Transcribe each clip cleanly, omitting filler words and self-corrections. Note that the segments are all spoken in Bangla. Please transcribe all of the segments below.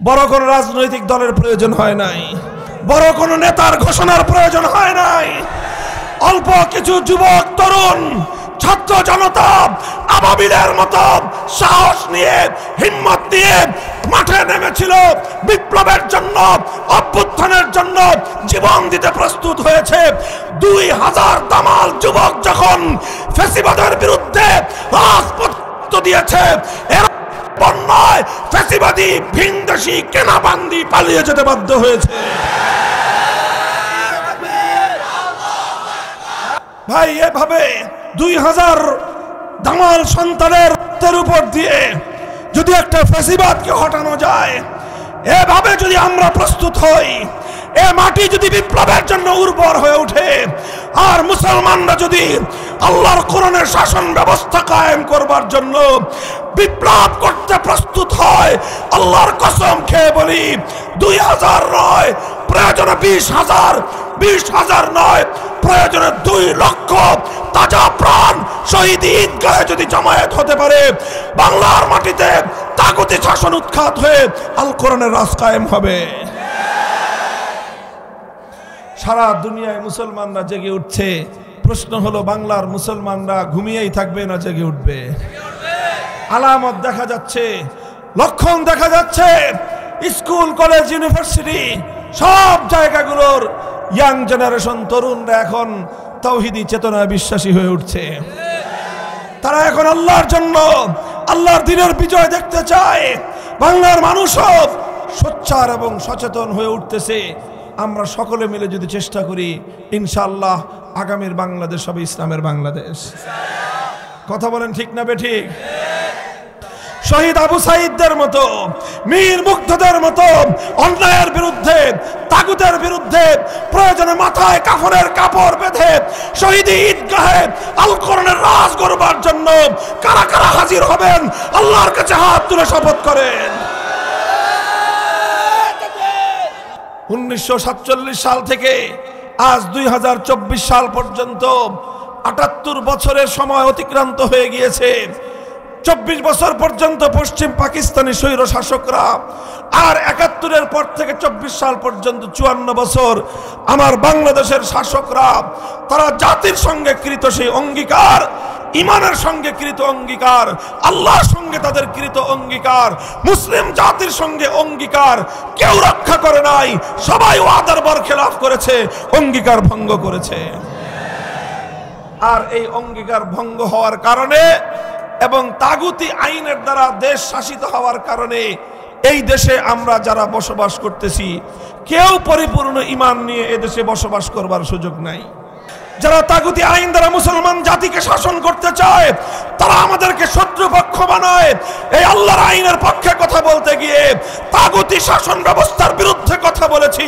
বড় কোনো রাজনৈতিক দলের প্রয়োজন হয় নাই, বড় কোনো নেতার ঘোষণার প্রয়োজন হয় নাই। অল্প কিছু যুবক তরুণ ছাত্র জনতা আবাবিলের মতো সাহস নিয়ে হিম্মত নিয়ে মাঠে নেমেছিল, বিপ্লবের জন্য, অভ্যুত্থানের জন্য জীবন দিতে প্রস্তুত হয়েছে। 2000 দামাল যুবক যখন ফ্যাসিবাদের বিরুদ্ধে রাজপথ দিয়েছে, বন্যায় ফ্যাসিবাদী ভিনদেশী কেনাবান্দি পালিয়ে যেতে বাধ্য হয়েছে। ভাই, এভাবে 2000 দামাল সন্তানের উপর দিয়ে যদি একটা ফ্যাসিবাদকে হটানো যায়, এভাবে যদি আমরা প্রস্তুত হই, এ মাটি যদি বিপ্লবের জন্য উর্বর হয়ে ওঠে, আর মুসলমানরা যদি আল্লাহর কোরআনের শাসন ব্যবস্থা কায়েম করবার জন্য বিপ্লব করতে প্রস্তুত হয়, আল্লাহর কসম খেয়ে বলি 2000 নয়, প্রয়োজনে 20,000 নয়, প্রয়োজনে 2 লক্ষ তাজা প্রাণ শহীদ ঈদগাহে যদি জমায়েত হতে পারে, বাংলার মাটিতে তাগুতি শাসন উৎখাত হয়ে আল কোরআনের রাজ কায়েম হবে। সারা দুনিয়ায় মুসলমানরা জেগে উঠছে, প্রশ্ন হলো বাংলার মুসলমানরা ঘুমিয়েই থাকবে না জেগে উঠবে? আলামত দেখা যাচ্ছে, লক্ষণ দেখা যাচ্ছে। স্কুল, কলেজ, ইউনিভার্সিটি সব জায়গাগুলোর ইয়াং জেনারেশন তরুণরা এখন তাওহীদি চেতনায় বিশ্বাসী হয়ে উঠছে। তারা এখন আল্লাহর জন্য, আল্লাহর দ্বীনের বিজয় দেখতে চায়। বাংলার মানুষও সোচ্চার এবং সচেতন হয়ে উঠতেছে। আমরা সকলে মিলে যদি চেষ্টা করি, ইনশাআল্লাহ আগামীর বাংলাদেশ হবে ইসলামের বাংলাদেশ। কথা বলেন ঠিক না বেঠিক? শহীদ আবু সাঈদদের মতো, মীর মুগ্ধদের মতো অন্যায়ের বিরুদ্ধে, তাগুতের বিরুদ্ধে প্রয়োজনে মাথায় কাফনের কাপড় বেঁধে শহীদ ঈদগাহে আল কোরআনের রাজ করবার জন্য কারা কারা হাজির হবেন? আল্লাহর কাছে হাত তুলে শপথ করেন। 1947 সাল থেকে আজ 2024 সাল পর্যন্ত 78 বছরের সময় অতিক্রান্ত হয়ে গিয়েছে। 24 বছর পর্যন্ত পশ্চিম পাকিস্তানি স্বৈর শাসকরা, আর 71-এর পর থেকে 24 সাল পর্যন্ত 54 বছর আমার বাংলাদেশের শাসকরা, তারা জাতির সঙ্গে কৃত সেই অঙ্গীকার, ইমানের সঙ্গে কৃত অঙ্গীকার, আল্লাহর সঙ্গে তাদের কৃত অঙ্গীকার, মুসলিম জাতির সঙ্গে অঙ্গীকার কেউ রক্ষা করে নাই। সবাই ওয়াদার বরখেলাফ করেছে, অঙ্গীকার ভঙ্গ করেছে। আর এই অঙ্গীকার ভঙ্গ হওয়ার কারণে এবং তাগুতি আইনের দ্বারা দেশ শাসিত হওয়ার কারণে এই দেশে আমরা যারা বসবাস করতেছি, কেউ পরিপূর্ণ ঈমান নিয়ে এদেশে বসবাস করবার সুযোগ নাই। যারা তাগুতি আইন দ্বারা মুসলমান জাতিকে শাসন করতে চায়, তারা আমাদেরকে শত্রুপক্ষ বানায়। এই আল্লাহর আইনের পক্ষে কথা বলতে গিয়ে তাগুতি শাসন ব্যবস্থার বিরুদ্ধে কথা বলেছি।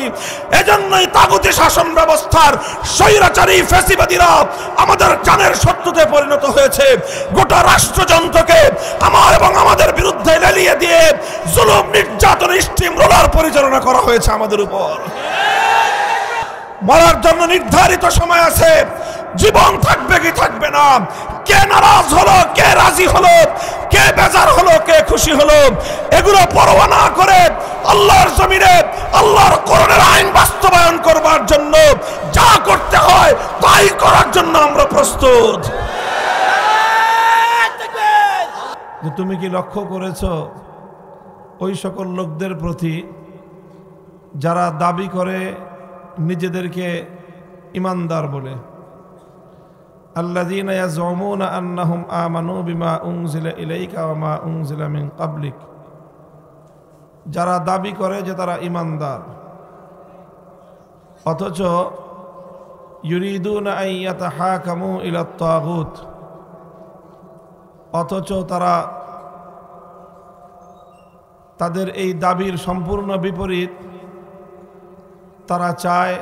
এজন্যই তাগুতি শাসন ব্যবস্থার স্বৈরাচারী ফ্যাসিবাদীরা আমাদের জানের শত্রুতে পরিণত হয়েছে। গোটা রাষ্ট্রযন্ত্রকে আমার এবং আমাদের বিরুদ্ধে লেলিয়ে দিয়ে জুলুম, নির্যাতন, স্টিম রোলার পরিচালনা করা হয়েছে আমাদের উপর। মরার জন্য নির্ধারিত সময় আছে, জীবন থাকবে কি থাকবে না, কে নারাজ হলো, কে রাজি হলো, কে বেজার হলো, কে খুশি হলো, এগুলো পরোয়া না করে আল্লাহর জমিনে আল্লাহর কোরআনের আইন বাস্তবায়ন করবার জন্য যা করতে হয় তাই করার জন্য আমরা প্রস্তুত। তুমি কি লক্ষ্য করেছো ওই সকল লোকদের প্রতি যারা দাবি করে নিজেদেরকে ইমানদার বলে? আল্লাযীনা ইয়াজউমুনা আন্নাহুম আমানু বিমা উনজিলা ইলাইকা ওয়া মা উনজিলা মিন ক্বাবলিক, যারা দাবি করে যে তারা ইমানদার, অথচ ইউরিদুনা আন ইয়াতাহাকামু ইলা তাগুত, অথচ তারা তাদের এই দাবির সম্পূর্ণ বিপরীত। তারা চায়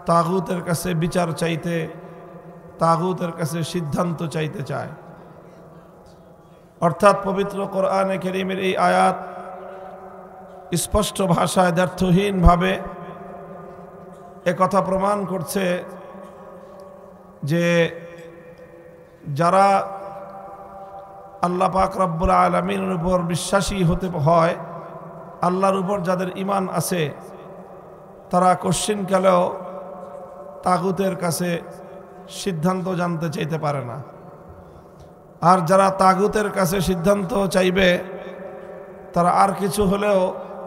তাগুতের কাছে বিচার চাইতে, তাগুতের কাছে সিদ্ধান্ত চাইতে চায়। অর্থাৎ পবিত্র কোরআনে কারীমের এই আয়াত স্পষ্ট ভাষায় দ্ব্যর্থহীনভাবে একথা প্রমাণ করছে যে যারা আল্লাহ পাক রব্বুল আলামিনের উপর বিশ্বাসী হতে হয়, আল্লাহর উপর যাদের ঈমান আছে তারা কোশ্চিনকালেও তাগুতের কাছে সিদ্ধান্ত জানতে চাইতে পারে না। আর যারা তাগুতের কাছে সিদ্ধান্ত চাইবে তারা আর কিছু হলেও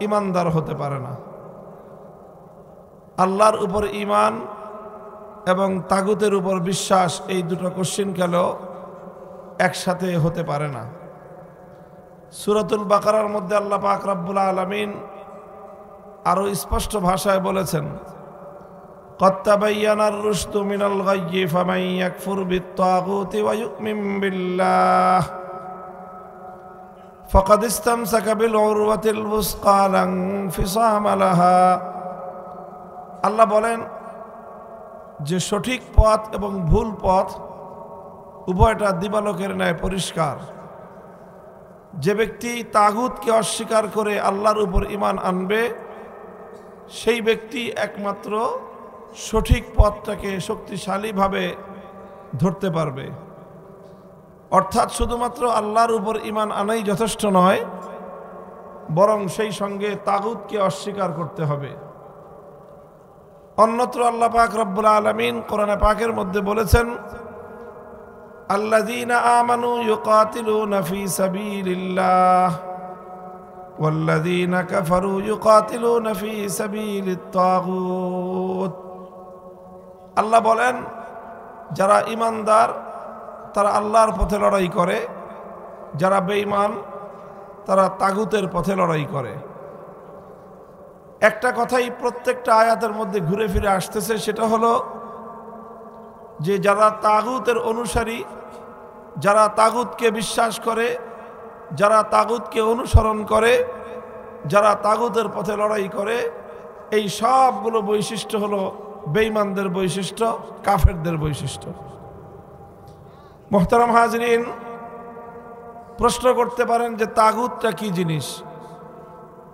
ঈমানদার হতে পারে না। আল্লাহর উপর ঈমান এবং তাগুতের উপর বিশ্বাস এই দুটো কোশ্চিনকালেও একসাথে হতে পারে না। সূরাতুল বাকারার মধ্যে আল্লাহ পাক রব্বুল আলামিন আরো স্পষ্ট ভাষায় বলেছেন, قد تبين الرشد من الغي فمن يكفر بالطاغوت ويؤمن بالله فقد استمسك بالعروة الوثقى لا انفصام لها। আল্লাহ বলেন যে সঠিক পথ এবং ভুল পথ উভয়টা দিবালোকের ন্যায় পরিষ্কার। যে ব্যক্তি তাগুতকে অস্বীকার করে আল্লাহর উপর ঈমান আনবে সেই ব্যক্তি একমাত্র সঠিক পথটাকে শক্তিশালীভাবে ধরতে পারবে। অর্থাৎ শুধুমাত্র আল্লাহর উপর ঈমান আনাই যথেষ্ট নয়, বরং সেই সঙ্গে তাগুতকে অস্বীকার করতে হবে। অন্যত্র আল্লাহ পাক রব্বুল আলামিন কোরআনে পাকের মধ্যে বলেছেন, আল্লাযীনা আমানু ইউকাতিলুনা ফী সাবিলিল্লাহ ওয়াল্লাযীনা কাফারু ইউকাতিলুনা ফী সাবিলিত তাগুত। আল্লাহ বলেন যারা ঈমানদার তারা আল্লাহর পথে লড়াই করে, যারা বেঈমান তারা তাগুতের পথে লড়াই করে। একটা কথাই প্রত্যেকটা আয়াতের মধ্যে ঘুরে ফিরে আসতেছে, সেটা হলো যে যারা তাগুতের অনুসারী, যারা তাগুতকে বিশ্বাস করে, যারা তাগুতকে অনুসরণ করে, যারা তাগুতের পথে লড়াই করে, এই সবগুলো বৈশিষ্ট্য হলো বেঈমানদের বৈশিষ্ট্য, কাফেরদের বৈশিষ্ট্য। মুহতারাম হাজরিন, প্রশ্ন করতে পারেন যে তাগুতটা কি জিনিস?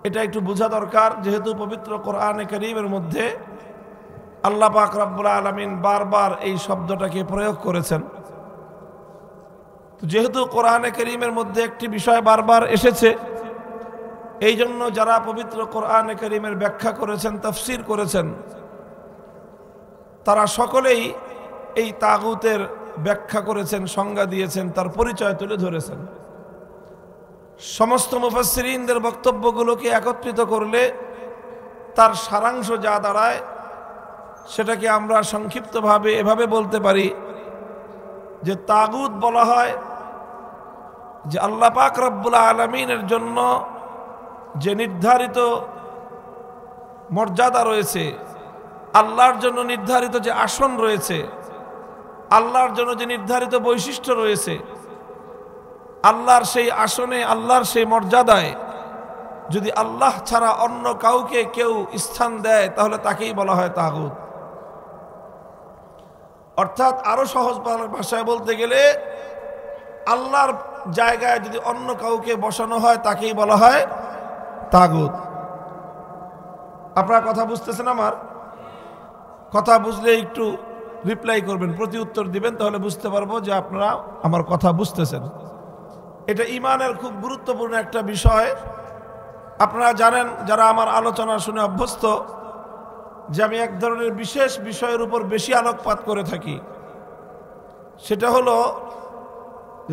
এটা একটু বোঝা দরকার, যেহেতু পবিত্র কোরআনে কারীমের মধ্যে আল্লাহ পাক রব্বুল আলামিন বারবার এই শব্দটাকে প্রয়োগ করেছেন। যেহেতু কোরআনে কারীমের মধ্যে একটি বিষয় বারবার এসেছে, এই জন্য যারা পবিত্র কোরআনে কারীমের ব্যাখ্যা করেছেন, তাফসীর করেছেন, তারা সকলেই এই তাগুতের ব্যাখ্যা করেছেন, সংজ্ঞা দিয়েছেন, তার পরিচয় তুলে ধরেছেন। সমস্ত মুফাসসিরিনদের বক্তব্যগুলোকে একত্রিত করলে তার সারাংশ যা দাঁড়ায় সেটাকে আমরা সংক্ষিপ্তভাবে এভাবে বলতে পারি যে তাগুত বলা হয় যে আল্লাহ পাক রব্বুল আলামিনের জন্য যে নির্ধারিত মর্যাদা রয়েছে, আল্লাহর জন্য নির্ধারিত যে আসন রয়েছে, আল্লাহর জন্য যে নির্ধারিত বৈশিষ্ট্য রয়েছে, আল্লাহর সেই আসনে, আল্লাহর সেই মর্যাদায় যদি আল্লাহ ছাড়া অন্য কাউকে কেউ স্থান দেয় তাহলে তাকেই বলা হয় তাগুত। অর্থাৎ আরো সহজ ভাষায় বলতে গেলে আল্লাহর জায়গায় যদি অন্য কাউকে বসানো হয় তাকেই বলা হয় তাগুত। আপনারা কথা বুঝতেছেন? আমার কথা বুঝলে একটু রিপ্লাই করবেন, প্রতি উত্তর দিবেন, তাহলে বুঝতে পারবো যে আপনারা আমার কথা বুঝতেছেন। এটা ঈমানের খুব গুরুত্বপূর্ণ একটা বিষয়। আপনারা জানেন, যারা আমার আলোচনা শুনে অভ্যস্ত, যে আমি এক ধরনের বিশেষ বিষয়ের উপর বেশি আলোকপাত করে থাকি। সেটা হলো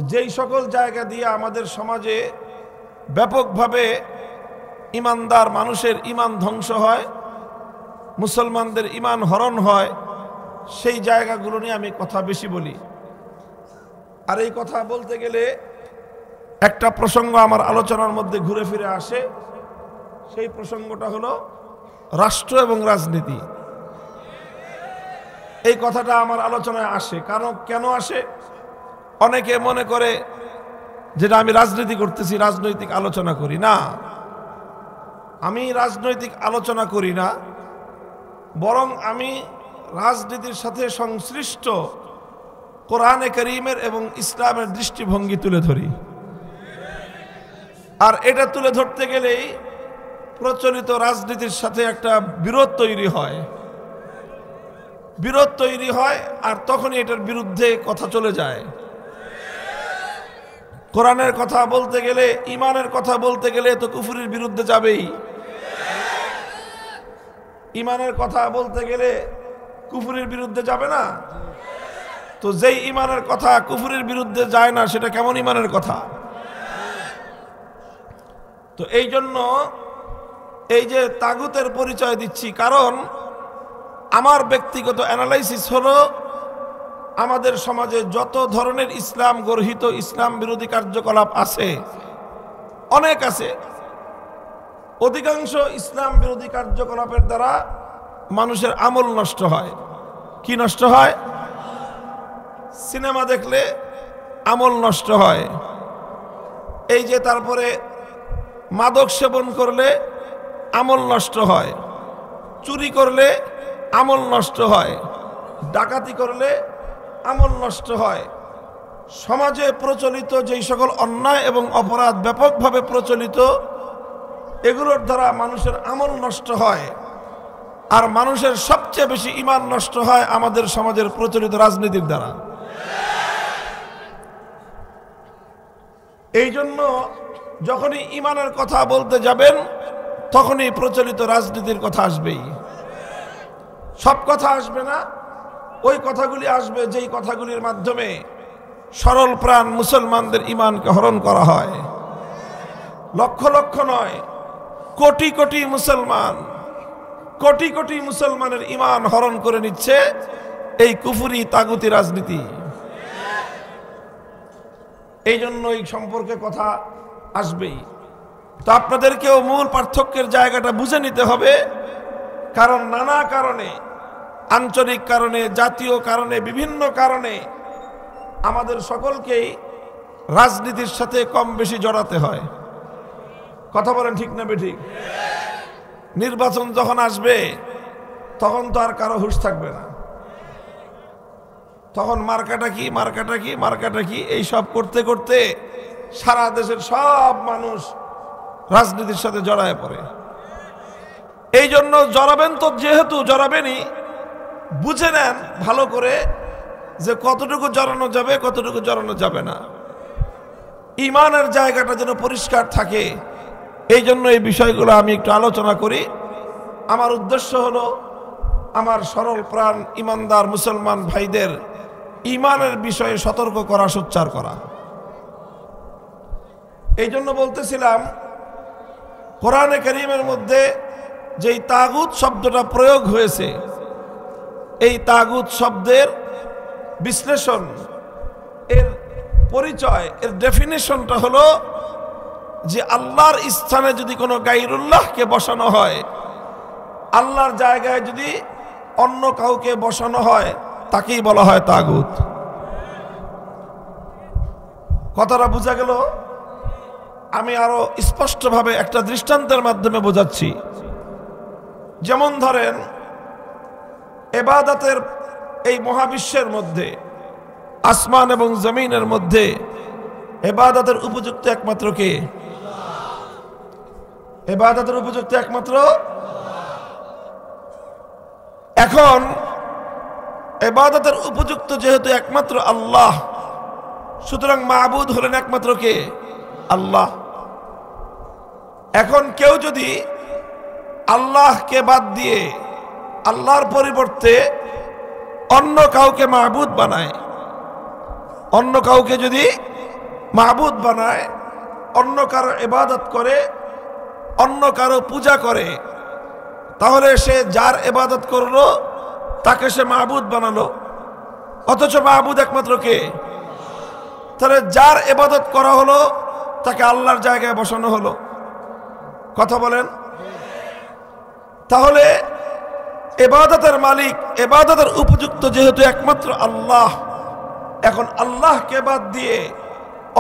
যেই সকল জায়গা দিয়ে আমাদের সমাজে ব্যাপকভাবে ঈমানদার মানুষের ঈমান ধ্বংস হয়, মুসলমানদের ঈমান হরণ হয়, সেই জায়গাগুলো নিয়ে আমি কথা বেশি বলি। আর এই কথা বলতে গেলে একটা প্রসঙ্গ আমার আলোচনার মধ্যে ঘুরে ফিরে আসে। সেই প্রসঙ্গটা হলো রাষ্ট্র এবং রাজনীতি। এই কথাটা আমার আলোচনায় আসে। কারণ কেন আসে? অনেকে মনে করে যেটা আমি রাজনীতি করতেছি, রাজনৈতিক আলোচনা করি না। আমি রাজনৈতিক আলোচনা করি না, বরং আমি রাজনীতির সাথে সংশ্লিষ্ট কোরআনে কারীমের এবং ইসলামের দৃষ্টিভঙ্গি তুলে ধরি। আর এটা তুলে ধরতে গেলেই প্রচলিত রাজনীতির সাথে একটা বিরোধ তৈরি হয়, আর তখনই এটার বিরুদ্ধে কথা চলে যায়। কোরআনের কথা বলতে গেলে, ইমানের কথা বলতে গেলে তো কুফরির বিরুদ্ধে যাবেই। ইমানের কথা বলতে গেলে কুফরির বিরুদ্ধে যাবে না? তো যেই ইমানের কথা কুফরির বিরুদ্ধে যায় না, সেটা কেমন ইমানের কথা? তো এই জন্য এই যে তাগুতের পরিচয় দিচ্ছি, কারণ আমার ব্যক্তিগত অ্যানালাইসিস হলো আমাদের সমাজে যত ধরনের ইসলাম গর্হিত ইসলাম বিরোধী কার্যকলাপ আছে, অনেক আছে, অধিকাংশ ইসলাম বিরোধী কার্যকলাপের দ্বারা মানুষের আমল নষ্ট হয়। কি নষ্ট হয়? সিনেমা দেখলে আমল নষ্ট হয়। এই যে তারপরে মাদক সেবন করলে আমল নষ্ট হয়, চুরি করলে আমল নষ্ট হয়, ডাকাতি করলে আমল নষ্ট হয়। সমাজে প্রচলিত যেই সকল অন্যায় এবং অপরাধ ব্যাপকভাবে প্রচলিত, এগুলোর দ্বারা মানুষের আমল নষ্ট হয়। আর মানুষের সবচেয়ে বেশি ঈমান নষ্ট হয় আমাদের সমাজের প্রচলিত রাজনীতির দ্বারা। এই জন্য যখনই ঈমানের কথা বলতে যাবেন, তখনই প্রচলিত রাজনীতির কথা আসবেই। সব কথা আসবে না, ওই কথাগুলি আসবে যেই কথাগুলির মাধ্যমে সরল প্রাণ মুসলমানদের ঈমানকে হরণ করা হয়। লক্ষ লক্ষ নয়, কোটি কোটি মুসলমান, কোটি কোটি মুসলমানের ঈমান হরণ করে নিচ্ছে এই কুফরি তাগুতি রাজনীতি। এই জন্য এই সম্পর্কে কথা আসবেই। তো আপনাদেরকেও মূল পার্থক্যের জায়গাটা বুঝে নিতে হবে, কারণ নানা কারণে, আঞ্চলিক কারণে, জাতীয় কারণে, বিভিন্ন কারণে আমাদের সকলকেই রাজনীতির সাথে কম বেশি জড়াতে হয়। কথা বলেন ঠিক না বেঠিক? নির্বাচন যখন আসবে তখন তো আর কারো হুঁশ থাকবে না। তখন মার্কাটা কি, মার্কাটা কি, মার্কাটা কি, এইসব করতে করতে সারা দেশের সব মানুষ রাজনীতির সাথে জড়ায় পড়ে। এই জন্য জড়াবেন তো, যেহেতু জড়াবেনই, বুঝে নেন ভালো করে যে কতটুকু জড়ানো যাবে, কতটুকু জড়ানো যাবে না। ঈমানের জায়গাটা যেন পরিষ্কার থাকে, এই জন্য এই বিষয়গুলো আমি একটু আলোচনা করি। আমার উদ্দেশ্য হলো আমার সরল প্রাণ ঈমানদার মুসলমান ভাইদের ঈমানের বিষয়ে সতর্ক করা, সোচ্চার করা। এই জন্য বলতেছিলাম, কোরআনে কারীমের মধ্যে যেই তাগুত শব্দটা প্রয়োগ হয়েছে, এই তাগুত শব্দের বিশ্লেষণ, এর পরিচয়, এর ডেফিনেশনটা হলো যে আল্লাহর স্থানে যদি কোনো গায়রুল্লাহকে বসানো হয়, আল্লাহর জায়গায় যদি অন্য কাউকে বসানো হয়, তাকেই বলা হয় তাগুত। কথাটা বোঝা গেল? আমি আরো স্পষ্টভাবে একটা দৃষ্টান্তের মাধ্যমে বোঝাচ্ছি। যেমন ধরেন, ইবাদতের এই মহাবিশ্বের মধ্যে, আসমান এবং জমিনের মধ্যে ইবাদতের উপযুক্ত একমাত্র কে? ইবাদতের উপযুক্ত একমাত্র। এখন ইবাদতের উপযুক্ত যেহেতু একমাত্র আল্লাহ, সুতরাং মাবুদ হলেন একমাত্র কে? আল্লাহ। এখন কেউ যদি আল্লাহকে বাদ দিয়ে আল্লাহর পরিবর্তে অন্য কাউকে মাবুদ বানায়, অন্য কাউকে যদি মাবুদ বানায়, অন্য কারো ইবাদত করে, অন্য কারো পূজা করে, তাহলে সে যার ইবাদত করলো তাকে সে মাবুদ বানালো, অথচ মাবুদ একমাত্র কে? তাহলে যার ইবাদত করা হলো তাকে আল্লাহর জায়গায় বসানো হলো। কথা বলেন? তাহলে ইবাদতের মালিক, ইবাদতের উপযুক্ত যেহেতু একমাত্র আল্লাহ, এখন আল্লাহকে বাদ দিয়ে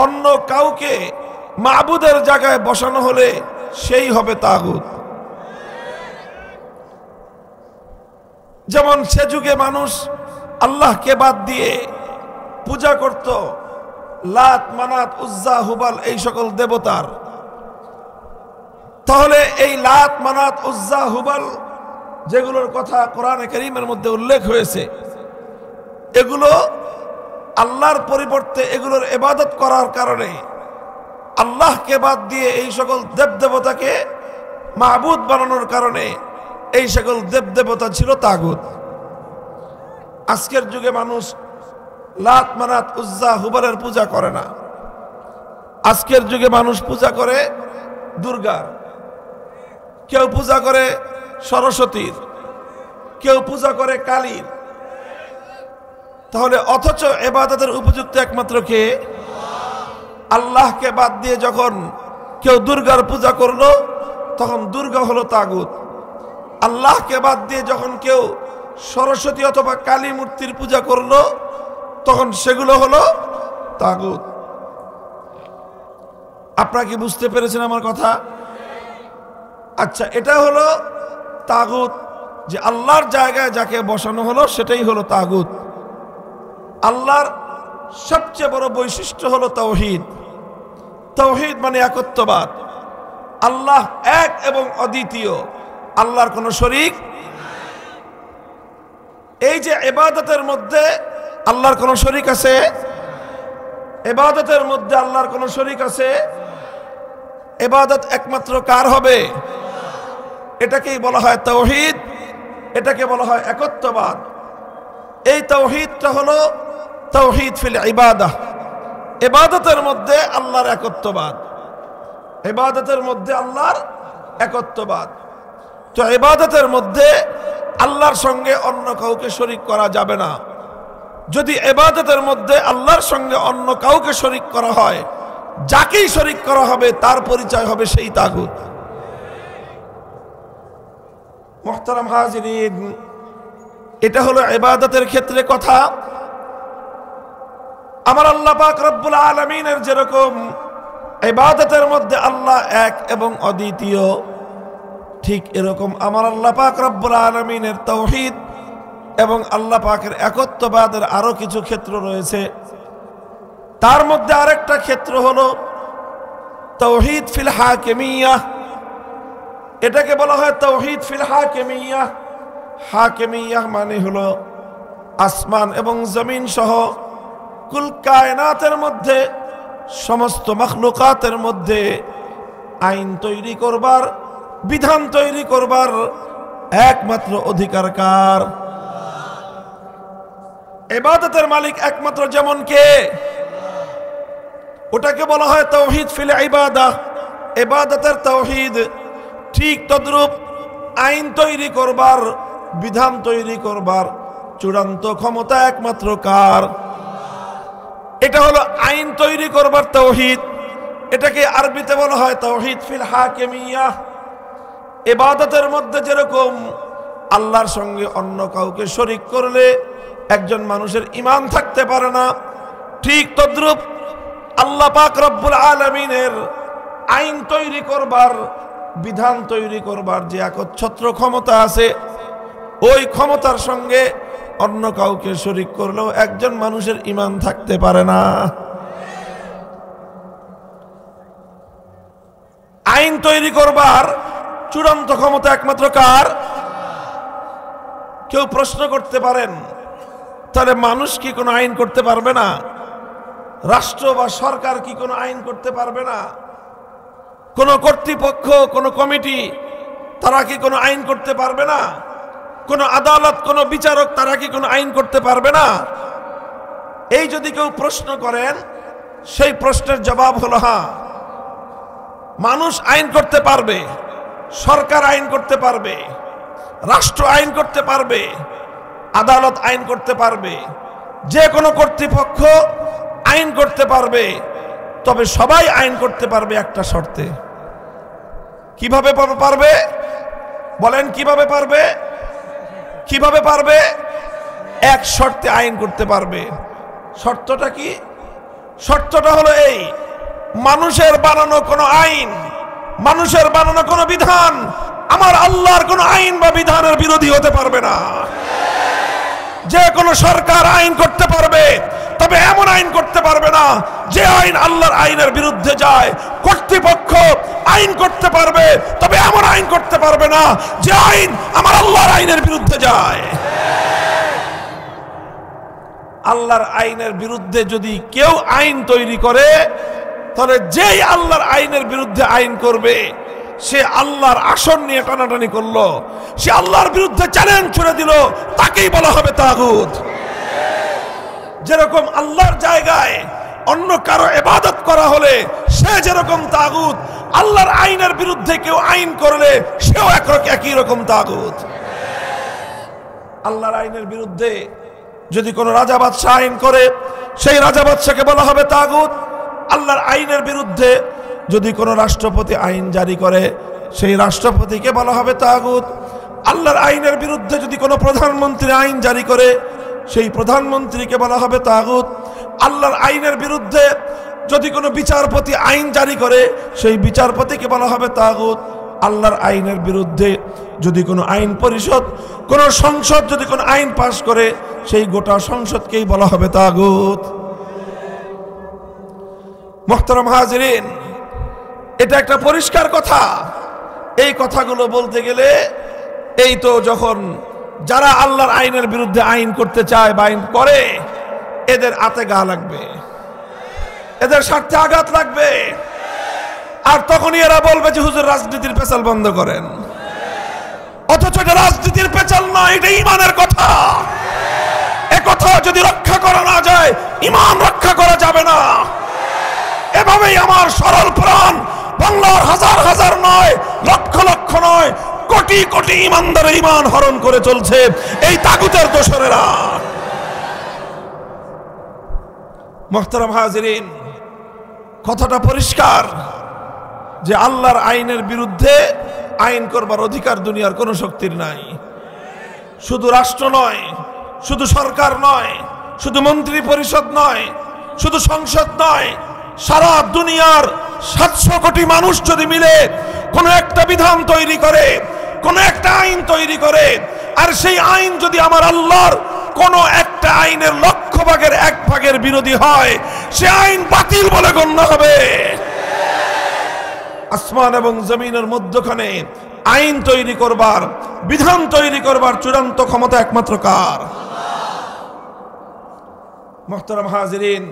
অন্য কাউকে মাবুদের জায়গায় বসানো হলে সেই হবে তাগুত। যেমন সে যুগে মানুষ আল্লাহকে বাদ দিয়ে পূজা করত লাত, মানাত, উজ্জা, হুবাল, এই সকল দেবতার। তাহলে এই লাত, মানাত, উজ্জা, হুবাল যেগুলোর কথা কোরআনে কারীমের মধ্যে উল্লেখ হয়েছে, এগুলো আল্লাহর পরিবর্তে এগুলোর ইবাদত করার কারণে আল্লাহকে বাদ দিয়ে এই সকল দেবদেবতাকে মাবুদ বানানোর কারণে এই সকল দেবদেবতা ছিল তাগুত। আজকের যুগে মানুষ লাত মানাত উজ্জা হুবলের পূজা করে না। আজকের যুগে মানুষ পূজা করে দুর্গার, কেউ পূজা করে সরস্বতীর, কেউ পূজা করে কালীর। তাহলে অথচ ইবাদতের উপযুক্ত একমাত্র কে? আল্লাহকে বাদ দিয়ে যখন কেউ দুর্গার পূজা করলো তখন দুর্গা হলো তাগুত। আল্লাহকে বাদ দিয়ে যখন কেউ সরস্বতী অথবা কালী মূর্তির পূজা করলো তখন সেগুলো হলো তাগুত। আপনারা কি বুঝতে পেরেছেন আমার কথা? আচ্ছা, এটা হলো তাগুত, যে আল্লাহর জায়গায় যাকে বসানো হলো সেটাই হলো তাগুত। আল্লাহর সবচেয়ে বড় বৈশিষ্ট্য হলো তাওহীদ। তাওহীদ মানে একত্ববাদ। আল্লাহ এক এবং অদ্বিতীয়, আল্লাহর কোনো শরীক। এই যে ইবাদতের মধ্যে আল্লাহর কোনো শরীক আছে? ইবাদতের মধ্যে আল্লাহর কোনো শরীক আছে? ইবাদত একমাত্র কার হবে? এটাকেই বলা হয় তাওহীদ, এটাকে বলা হয় একত্ববাদ। এই তাওহীদটা হলো তাওহীদ ফিল ইবাদাহ। ইবাদতের মধ্যে আল্লাহর একত্ববাদ, ইবাদতের মধ্যে আল্লাহর একত্ববাদ। তো ইবাদতের মধ্যে আল্লাহর সঙ্গে অন্য কাউকে শরীক করা যাবে না। যদি ইবাদতের মধ্যে আল্লাহর সঙ্গে অন্য কাউকে শরীক করা হয়, যাকেই শরীক করা হবে তার পরিচয় হবে সেই তাগুত। মুহতারাম হাজিরিন, এটা হলো ইবাদতের ক্ষেত্রে কথা। আমার আল্লাহ পাক রব্বুল আলামিনের যেরকম ইবাদতের মধ্যে আল্লাহ এক এবং অদ্বিতীয়, ঠিক এরকম আমার আল্লাহ পাক রব্বুল আলামিনের তাওহীদ এবং আল্লাহ পাকের একত্ববাদের আরো কিছু ক্ষেত্র রয়েছে। তার মধ্যে আরেকটা ক্ষেত্র হলো তাওহীদ ফিল হাকিমিয়াহ। এটাকে বলা হয় তাওহীদ ফিল হাকিমিয়াহ। হাকিমিয়াহ মানে হলো আসমান এবং জমিন সহ কুল কায়নাতের মধ্যে, সমস্ত মাখলুকাতের মধ্যে আইন তৈরি করবার, বিধান তৈরি করবার একমাত্র অধিকার কার? ইবাদতের মালিক একমাত্র যেমন কে? ওটাকে বলা হয় তাওহীদ ফিল ইবাদাহ, ইবাদতের তাওহীদ। ঠিক তদ্রূপ আইন তৈরি করবার, বিধান তৈরি করবার চূড়ান্ত ক্ষমতা একমাত্র কার? এটা হলো আইন তৈরি করবার তাওহীদ। এটাকে আরবিতে বলা হয় তাওহীদ ফিল হাকিমিয়াহ। ইবাদতের মধ্যে যেরকম আল্লাহর সঙ্গে অন্য কাউকে শরীক করলে একজন মানুষের ঈমান থাকতে পারে না, ঠিক তদ্রূপ আল্লাহ পাক রব্বুল আলামিনের আইন তৈরি করবার, বিধান তৈরি করবার যে একচ্ছত্র ক্ষমতা আছে, ওই ক্ষমতার সঙ্গে অন্য কাউকে শরীক করলেও একজন মানুষের ঈমান থাকতে পারে না। আইন তৈরি করবার চূড়ান্ত ক্ষমতা একমাত্র কার? কেউ প্রশ্ন করতে পারেন, তাহলে মানুষ কি কোনো আইন করতে পারবে না? রাষ্ট্র বা সরকার কি কোনো আইন করতে পারবে না? কোন কর্তৃপক্ষ, কোন কমিটি, তারা কি কোনো আইন করতে পারবে না? কোন আদালত, কোন বিচারক, তারা কি কোনো আইন করতে পারবে না? এই যদি কেউ প্রশ্ন করেন, সেই প্রশ্নের জবাব হলো হ্যাঁ, মানুষ আইন করতে পারবে, সরকার আইন করতে পারবে, রাষ্ট্র আইন করতে পারবে, আদালত আইন করতে পারবে, যে কোনো কর্তৃপক্ষ আইন করতে পারবে। তবে সবাই আইন করতে পারবে একটা শর্তে। কিভাবে পারবে? বলেন কিভাবে পারবে? কিভাবে পারবে? এক শর্তে আইন করতে পারবে। শর্তটা কি? শর্তটা হলো এই, মানুষের বানানো কোনো আইন, মানুষের বানানো কোনো বিধান আমার আল্লাহর কোনো আইন বা বিধানের বিরোধী হতে পারবে না। যে কোনো সরকার আইন করতে পারবে, তবে এমন আইন করতে পারবে না যে আইন আল্লাহর আইনের বিরুদ্ধে যায়। কর্তৃপক্ষ আইন করতে পারবে, তবে এমন আইন করতে পারবে না যে আইন আমার আল্লাহর আইনের বিরুদ্ধে যায়। আল্লাহর আইনের বিরুদ্ধে যদি কেউ আইন তৈরি করে, তাহলে যেই আল্লাহর আইনের বিরুদ্ধে আইন করবে সে আল্লাহর আসন নিয়ে টানাটানি করলো, সে আল্লাহর বিরুদ্ধে চ্যালেঞ্জ ছুড়ে দিল, তাকেই বলা হবে তাগুত। যেরকম আল্লাহর জায়গায় অন্য কারো ইবাদত করা হলে সে যেরকম তাগুত, আল্লাহর আইনের বিরুদ্ধে কেউ আইন করলে সেও একই রকম তাগুত। আল্লাহর আইনের বিরুদ্ধে যদি কোনো রাজা বাদশাহ আইন করে সেই রাজা বাদশাকে বলা হবে তাগুত। আল্লাহর আইনের বিরুদ্ধে যদি কোনো রাষ্ট্রপতি আইন জারি করে সেই রাষ্ট্রপতিকে বলা হবে তাগুত। আল্লাহর আইনের বিরুদ্ধে যদি কোনো প্রধানমন্ত্রী আইন জারি করে সেই প্রধানমন্ত্রীকে বলা হবে তাগুত। আল্লাহর আইনের বিরুদ্ধে যদি কোনো বিচারপতি আইন জারি করে সেই বিচারপতিকে বলা হবে তাগুত। আল্লাহর আইনের বিরুদ্ধে যদি কোনো আইন পরিষদ, কোনো সংসদ যদি কোনো আইন পাশ করে সেই গোটা সংসদকেই বলা হবে তাগুত। মুহতারাম হাজিরিন, এটা একটা পরিষ্কার কথা। এই কথাগুলো বলতে গেলে এই তো যখন যারা আল্লাহর আইনের বিরুদ্ধে আইন করতে চায় বা আইন করে এদের আতে গা লাগবে, এদের স্বার্থে আঘাত লাগবে, আর তখনই এরা বলবে যে হুজুর রাজনীতির পেছাল বন্ধ করেন। অথচ এটা রাজনীতির পেছাল না, এটা ঈমানের কথা। এ কথা যদি রক্ষা করা না যায় ঈমান রক্ষা করা যাবে না। এভাবেই আমার সরল প্রাণ বাংলার হাজার হাজার নয়, লক্ষ লক্ষ নয়, কোটি কোটি ঈমানদারের ঈমান হরণ করে চলছে এই তাগুতের দোসরেরা। মুহতারাম হাজিরিন, কথাটা পরিষ্কার যে আল্লাহর আইনের বিরুদ্ধে আইন করবার অধিকার দুনিয়ার কোনো শক্তির নাই। শুধু রাষ্ট্র নয়, শুধু সরকার নয়, শুধু মন্ত্রী পরিষদ নয়, শুধু সংসদ নয়, সারা দুনিয়ার 700 কোটি মানুষ যদি মিলে কোনো একটা বিধান তৈরি করে, কোনো একটা আইন তৈরি করে, আর সেই আইন যদি আমার আল্লাহর কোনো একটা আইনের 100 ভাগের 1 ভাগের বিরোধী হয়, সে আইন বাতিল বলে গণ্য হবে। আসমান এবং জমিনের মধ্যখানে আইন তৈরি করবার, বিধান তৈরি করবার চূড়ান্ত ক্ষমতা একমাত্র কার? মুহতারাম হাজিরিন,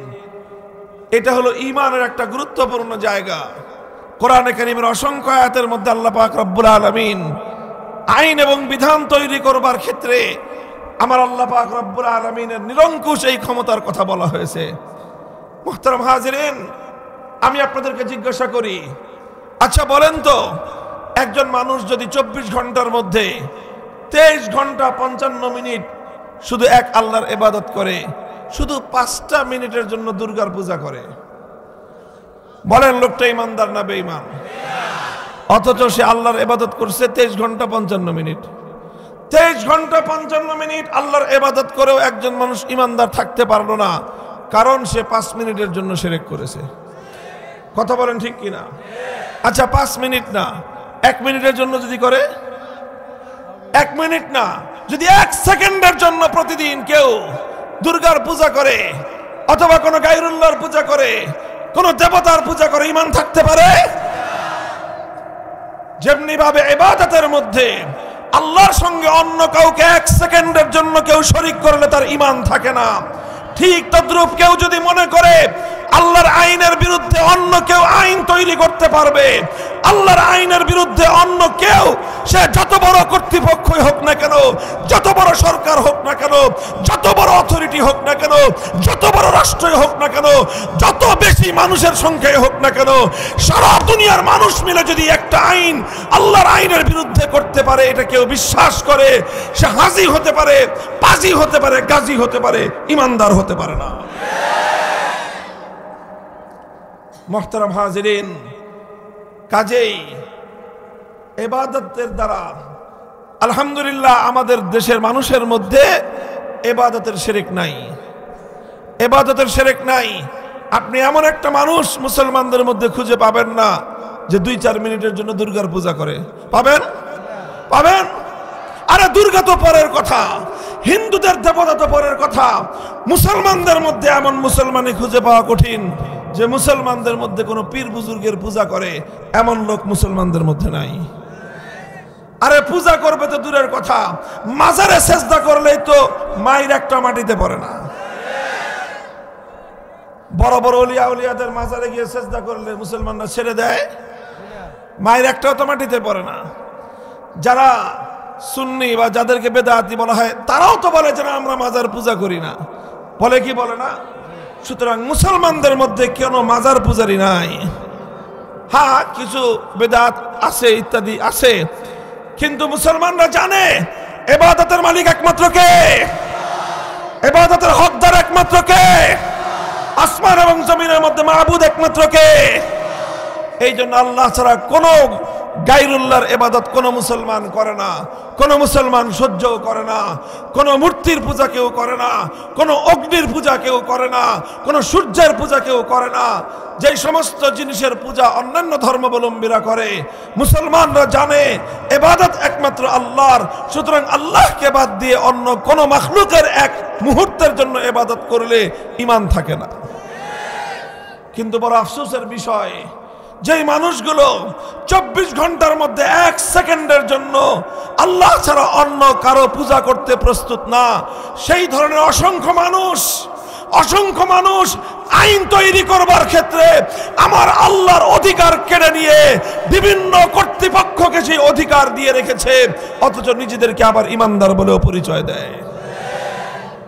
এটা হলো ঈমানের একটা গুরুত্বপূর্ণ জায়গা। কোরআনে কারীমের অসংখ্য আয়াতের মধ্যে আল্লাহ পাক রব্বুল আলামিন আইন এবং বিধান তৈরি করবার ক্ষেত্রে আমার আল্লাহ পাক রব্বুল আলামিনের নিরঙ্কুশ এই ক্ষমতার কথা বলা হয়েছে। মুহতারাম হাজিরিন, আমি আপনাদেরকে জিজ্ঞাসা করি, আচ্ছা বলেন তো, একজন মানুষ যদি 24 ঘন্টার মধ্যে 23 ঘন্টা 55 মিনিট শুধু এক আল্লাহর ইবাদত করে, শুধু 5টা মিনিটের জন্য দুর্গার পূজা করে, বলেন লোকটা ইমানদার না বেঈমান? অথচ সে আল্লাহর ইবাদত করছে 23 ঘন্টা 55 মিনিট। 23 ঘন্টা 55 মিনিট আল্লাহর ইবাদত করেও একজন মানুষ ইমানদার থাকতে পারলো না, কারণ সে 5 মিনিটের জন্য শিরক করেছে। কথা বলেন ঠিক কিনা? আচ্ছা 5 মিনিট না, 1 মিনিটের জন্য যদি করে, 1 মিনিট না, যদি 1 সেকেন্ডের জন্য প্রতিদিন কেউ দুর্গার পূজা করে অথবা কোনো গায়রুল্লাহর পূজা করে, কোন দেবতার পূজা করে, ঈমান থাকতে পারে? যেমনি ভাবে ইবাদতের মধ্যে আল্লাহর সঙ্গে অন্য কাউকে 1 সেকেন্ডের জন্য কেউ শরীক করলে তার ঈমান থাকে না, ঠিক তদ্রূপ কেউ যদি মনে করে আল্লাহর আইনের বিরুদ্ধে অন্য কেউ আইন তৈরি করতে পারবে, আল্লাহর আইনের বিরুদ্ধে অন্য কেউ, সে যত বড় কর্তৃপক্ষই হোক না কেন, যত বড় সরকার হোক না কেন, যত বড় অথরিটি হোক না কেন, যত বড় রাষ্ট্রই হোক না কেন, যত বেশি মানুষের সংখ্যায় হোক না কেন, সারা দুনিয়ার মানুষ মিলে যদি একটা আইন আল্লাহর আইনের বিরুদ্ধে করতে পারে, এটা কেউ বিশ্বাস করে, সে হাজি হতে পারে, পাজি হতে পারে, গাজী হতে পারে, ইমানদার হতে পারে না। মুহতারাম হাজিরিন, কাজেই ইবাদতের দ্বারা আলহামদুলিল্লাহ আমাদের দেশের মানুষের মধ্যে ইবাদতের শিরক নাই, ইবাদতের শিরক নাই। আপনি এমন একটা মানুষ মুসলমানদের মধ্যে খুঁজে পাবেন না যে 2-4 মিনিটের জন্য দুর্গার পূজা করে। পাবেন? পাবেন? আরে দুর্গা তো পরের কথা, হিন্দুদের দেবতা তো পরের কথা। মুসলমানদের মধ্যে এমন মুসলমানই খুঁজে পাওয়া কঠিন যে মুসলমানদের মধ্যে কোনো পীর বুজুর্গের পূজা করে, এমন লোক মুসলমানদের মধ্যে নাই। আরে পূজা করবে তো দূরের কথা, মাজারে সেজদা করলেই তো মায়ের একটা মাটিতে পড়ে না। বড় বড় ওলিয়া উলিয়াদের মাজারে গিয়ে সেজদা করলে মুসলমানরা ছেড়ে দেয়? মায়ের একটাও তো মাটিতে পড়ে না। যারা সুন্নি বা যাদেরকে বেদাতি বলা হয় তারাও তো বলে যে না আমরা মাজার পূজা করি না, বলে কি বলে না? সুতরাং মুসলমানদের মধ্যে কেন মাজার পূজারি নাই? হ্যাঁ, কিছু বেদাত আছে, ইত্যাদি আছে, কিন্তু মুসলমানরা জানে ইবাদতের মালিক একমাত্র কে, ইবাদতের হকদার একমাত্র কে, আসমান এবং জমিনের মধ্যে মাবুদ একমাত্র কে। এই জন্য আল্লাহ ছাড়া কোন গায়রুল্লাহর ইবাদত কোন মুসলমান করে না, কোন মুসলমান সহ্য করে না। কোন মূর্তির পূজা কেউ করে না, কোন অগ্নির পূজা কেউ করে না, কোন সূর্যের পূজা কেউ করে না। যেই সমস্ত জিনিসের পূজা অন্যান্য ধর্মাবলম্বীরা করে, মুসলমানরা জানে ইবাদত একমাত্র আল্লাহর। সুতরাং আল্লাহকে বাদ দিয়ে অন্য কোন মাখলুকের এক মুহূর্তের জন্য ইবাদত করলে ঈমান থাকে না। কিন্তু বড় আফসোসের বিষয়, যেই মানুষগুলো 24 ঘন্টার মধ্যে 1 সেকেন্ডের জন্য আল্লাহ ছাড়া অন্য কারো পূজা করতে প্রস্তুত না, সেই ধরনের অসংখ্য মানুষ আইন তৈরি করবার ক্ষেত্রে আমার আল্লাহর অধিকার কেড়ে নিয়ে বিভিন্ন কর্তৃপক্ষকে সেই অধিকার দিয়ে রেখেছে, অথচ নিজেদেরকে আবার ইমানদার বলেও পরিচয় দেয়।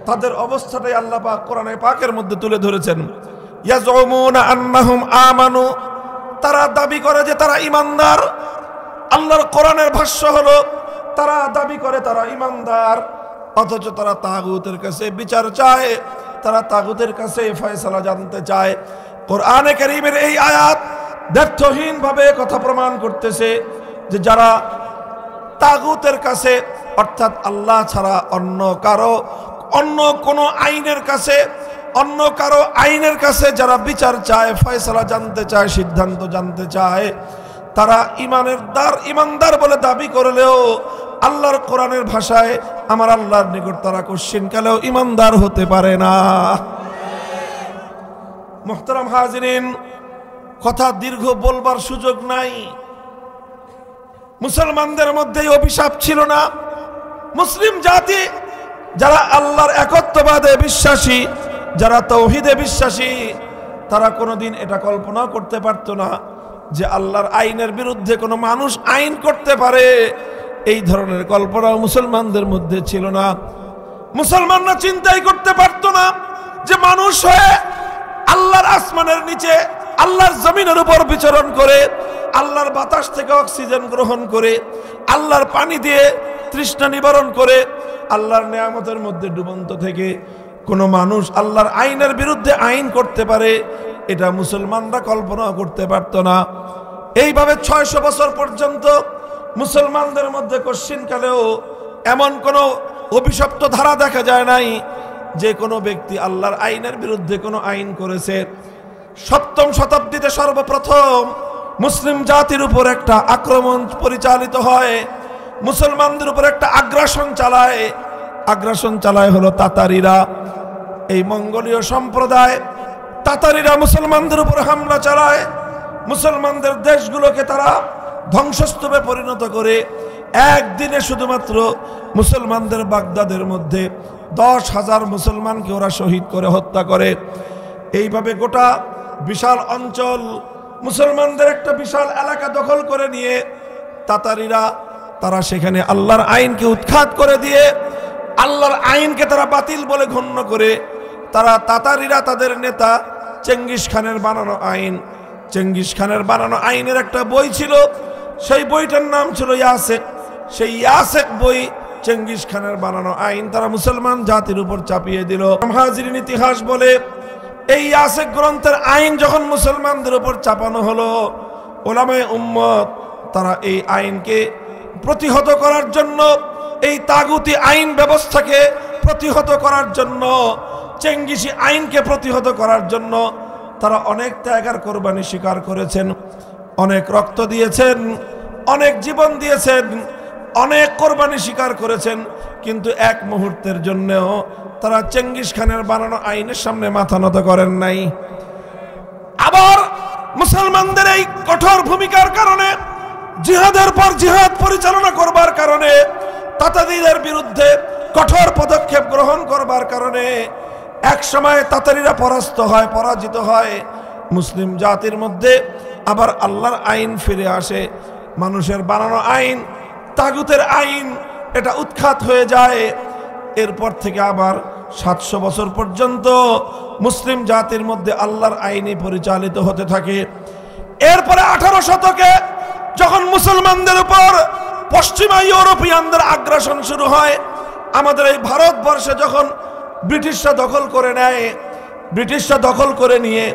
তাদের অবস্থাটাই আল্লাহ পাক কোরআনে পাকের মধ্যে তুলে ধরেছেন। ইয়াজউমুনা আন্নাহুম আমানু, তারা দাবি করে যে তারা ইমানদার। আল্লাহর কোরআনের ভাষ্য হলো তারা দাবি করে তারা ইমানদার, অথচ তারা তাগুতের কাছে বিচার চায়, তারা তাগুতের কাছে ফয়সালা জানতে চায়। কোরআনে কারীমের এই আয়াত দ্ব্যর্থহীন ভাবে কথা প্রমাণ করতেছে যে যারা তাগুতের কাছে, অর্থাৎ আল্লাহ ছাড়া অন্য কোনো আইনের কাছে যারা বিচার চায়, ফয়সালা জানতে চায়, সিদ্ধান্ত জানতে চায়, তারা ইমানদার বলে দাবি করলেও আল্লাহর কোরআনের ভাষায় আমার আল্লাহর নিকট তারা কোশ্চিনকালেও ইমানদার হতে পারে না। মুহতারাম হাজিরিন, কথা দীর্ঘ বলবার সুযোগ নাই। মুসলমানদের মধ্যে অভিশাপ ছিল না। মুসলিম জাতি যারা আল্লাহর একত্ববাদে বিশ্বাসী, যারা তাওহীদে বিশ্বাসী, তারা কোনোদিন এটা কল্পনা করতে পারতো না যে আল্লাহর আইনের বিরুদ্ধে কোনো মানুষ আইন করতে পারে। এই ধরনের কল্পনাও মুসলমানদের মধ্যে ছিল না। মুসলমানরা চিন্তাই করতে পারতো না যে মানুষ হয়ে আল্লাহর আসমানের নিচে, আল্লাহর জমিনের উপর বিচরণ করে, আল্লাহর বাতাস থেকে অক্সিজেন গ্রহণ করে, আল্লাহর পানি দিয়ে তৃষ্ণা নিবারণ করে, আল্লাহর নেয়ামতের মধ্যে ডুবন্ত থেকে কোনো মানুষ আল্লাহর আইনের বিরুদ্ধে আইন করতে পারে, এটা মুসলমানরা কল্পনা করতে পারতো না। এইভাবে 600 বছর পর্যন্ত মুসলমানদের মধ্যে কোশ্চিনকালেও এমন কোনো অভিশপ্ত ধারা দেখা যায় নাই যে কোনো ব্যক্তি আল্লাহর আইনের বিরুদ্ধে কোনো আইন করেছে। 7ম শতাব্দীতে সর্বপ্রথম মুসলিম জাতির উপর একটা আক্রমণ পরিচালিত হয়, মুসলমানদের উপর একটা আগ্রাসন চালায় হলো তাতারিরা। এই মঙ্গোলীয় সম্প্রদায় তাতারিরা মুসলমানদের উপর হামলা চালায়, মুসলমানদের দেশগুলোকে তারা ধ্বংসস্তূপে পরিণত করে একদিনে শুধুমাত্র মুসলমানদের বাগদাদের মধ্যে 10,000 মুসলমানকে ওরা শহীদ করে হত্যা করে। এইভাবে গোটা বিশাল অঞ্চল, মুসলমানদের একটা বিশাল এলাকা দখল করে নিয়ে তাতারিরা তারা সেখানে আল্লাহর আইনকে উৎখাত করে দিয়ে, আল্লাহর আইনকে তারা বাতিল বলে গণ্য করে, তাতারিরা তাদের নেতা চেঙ্গিস খানের বানানো আইনের একটা বই ছিল, সেই বইটার নাম ছিল ইয়াসেক। সেই ইয়াসেক বই, চেঙ্গিস খানের বানানো আইন তারা মুসলমান জাতির উপর চাপিয়ে দিল। হাজিরিন, ইতিহাস বলে এই ইয়াসেক গ্রন্থের আইন যখন মুসলমানদের উপর চাপানো হলো, ওলামায়ে উম্মত তারা এই আইনকে প্রতিহত করার জন্য, এই তাগুতি আইন ব্যবস্থাকে প্রতিহত করার জন্য, চেঙ্গিসি আইনকে প্রতিহত করার জন্য তারা অনেক ত্যাগ আর কোরবানি স্বীকার করেছেন, অনেক রক্ত দিয়েছেন, অনেক জীবন দিয়েছেন, অনেক কোরবানি স্বীকার করেছেন, কিন্তু এক মুহূর্তের জন্যও তারা চেঙ্গিস খানের বানানো আইনের সামনে মাথা নত করেন নাই। আবার মুসলমানদের এই কঠোর ভূমিকার কারণে, জিহাদের পর জিহাদ পরিচালনা করবার কারণে, তাতারিদের বিরুদ্ধে কঠোর পদক্ষেপ গ্রহণ করবার কারণে এক সময় তাতারিরা পরাস্ত হয়, পরাজিত হয়, মুসলিম জাতির মধ্যে আবার আল্লাহর আইন ফিরে আসে। মানুষের বানানো আইন, তাগুতের আইন, এটা উৎখাত হয়ে যায়। এরপর থেকে আবার 700 বছর পর্যন্ত মুসলিম জাতির মধ্যে আল্লাহর আইনে পরিচালিত হতে থাকে। এরপরে 18 শতকে যখন মুসলমানদের উপর পশ্চিমা ইউরোপিয়ানদের আগ্রাসন শুরু হয়, আমাদের এই ভারতবর্ষে যখন ব্রিটিশরা দখল করে নেয়, ব্রিটিশরা দখল করে নিয়ে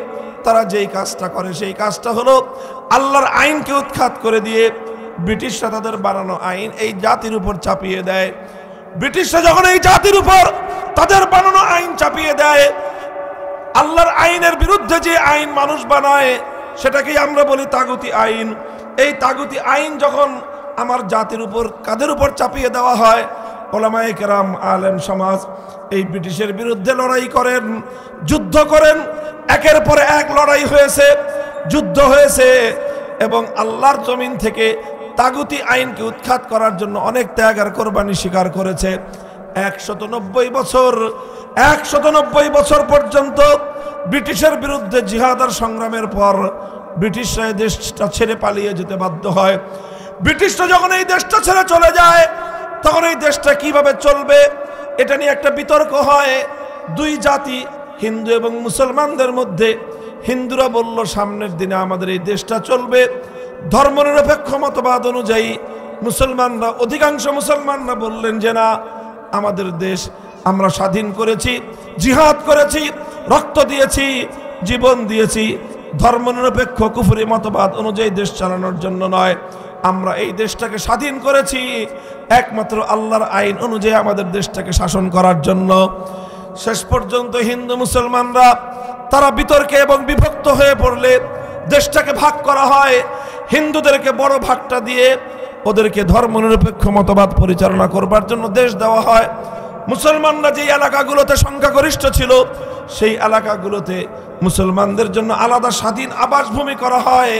তারা যেই কাজটা করে সেই কাজটা হলো আল্লাহর আইনকে উৎখাত করে দিয়ে ব্রিটিশরা তাদের বানানো আইন এই জাতির উপর চাপিয়ে দেয়। ব্রিটিশরা যখন এই জাতির উপর তাদের বানানো আইন চাপিয়ে দেয়, আল্লাহর আইনের বিরুদ্ধে যে আইন মানুষ বানায় সেটাকেই আমরা বলি তাগুতি আইন। এই তাগুতি আইন যখন আমার জাতির উপর, কাদের উপর চাপিয়ে দেওয়া হয়, ওলামায়ে কেরাম, আলেম সমাজ এই ব্রিটিশের বিরুদ্ধে লড়াই করেন, যুদ্ধ করেন। একের পর এক লড়াই হয়েছে, যুদ্ধ হয়েছে, এবং আল্লাহর জমিন থেকে তাগুতি আইনকে উৎখাত করার জন্য অনেক ত্যাগ আর কোরবানি স্বীকার করেছে। 190 বছর পর্যন্ত ব্রিটিশের বিরুদ্ধে জিহাদ আর সংগ্রামের পর ব্রিটিশরা এই দেশটা ছেড়ে পালিয়ে যেতে বাধ্য হয়। ব্রিটিশরা যখন এই দেশটা ছেড়ে চলে যায়, তখন এই দেশটা কিভাবে চলবে এটা নিয়ে একটা বিতর্ক হয় দুই জাতি, হিন্দু এবং মুসলমানদের মধ্যে। হিন্দুরা বলল সামনের দিনে আমাদের এই দেশটা চলবে ধর্মনিরপেক্ষ মতবাদ অনুযায়ী। মুসলমানরা, অধিকাংশ মুসলমানরা বললেন যে না, আমাদের দেশ আমরা স্বাধীন করেছি, জিহাদ করেছি, রক্ত দিয়েছি, জীবন দিয়েছি, ধর্মনিরপেক্ষ কুফরি মতবাদ অনুযায়ী দেশ চালানোর জন্য নয়। আমরা এই দেশটাকে স্বাধীন করেছি একমাত্র আল্লাহর আইন অনুযায়ী আমাদের দেশটাকে শাসন করার জন্য। শেষ পর্যন্ত হিন্দু মুসলমানরা তারা বিতর্কে এবং বিভক্ত হয়ে পড়লে দেশটাকে ভাগ করা হয়। হিন্দুদেরকে বড় ভাগটা দিয়ে ওদেরকে ধর্মনিরপেক্ষ মতবাদ পরিচালনা করবার জন্য দেশ দেওয়া হয়। মুসলমানরা যে এলাকাগুলোতে সংখ্যাগরিষ্ঠ ছিল সেই এলাকাগুলোতে মুসলমানদের জন্য আলাদা স্বাধীন আবাসভূমি করা হয়।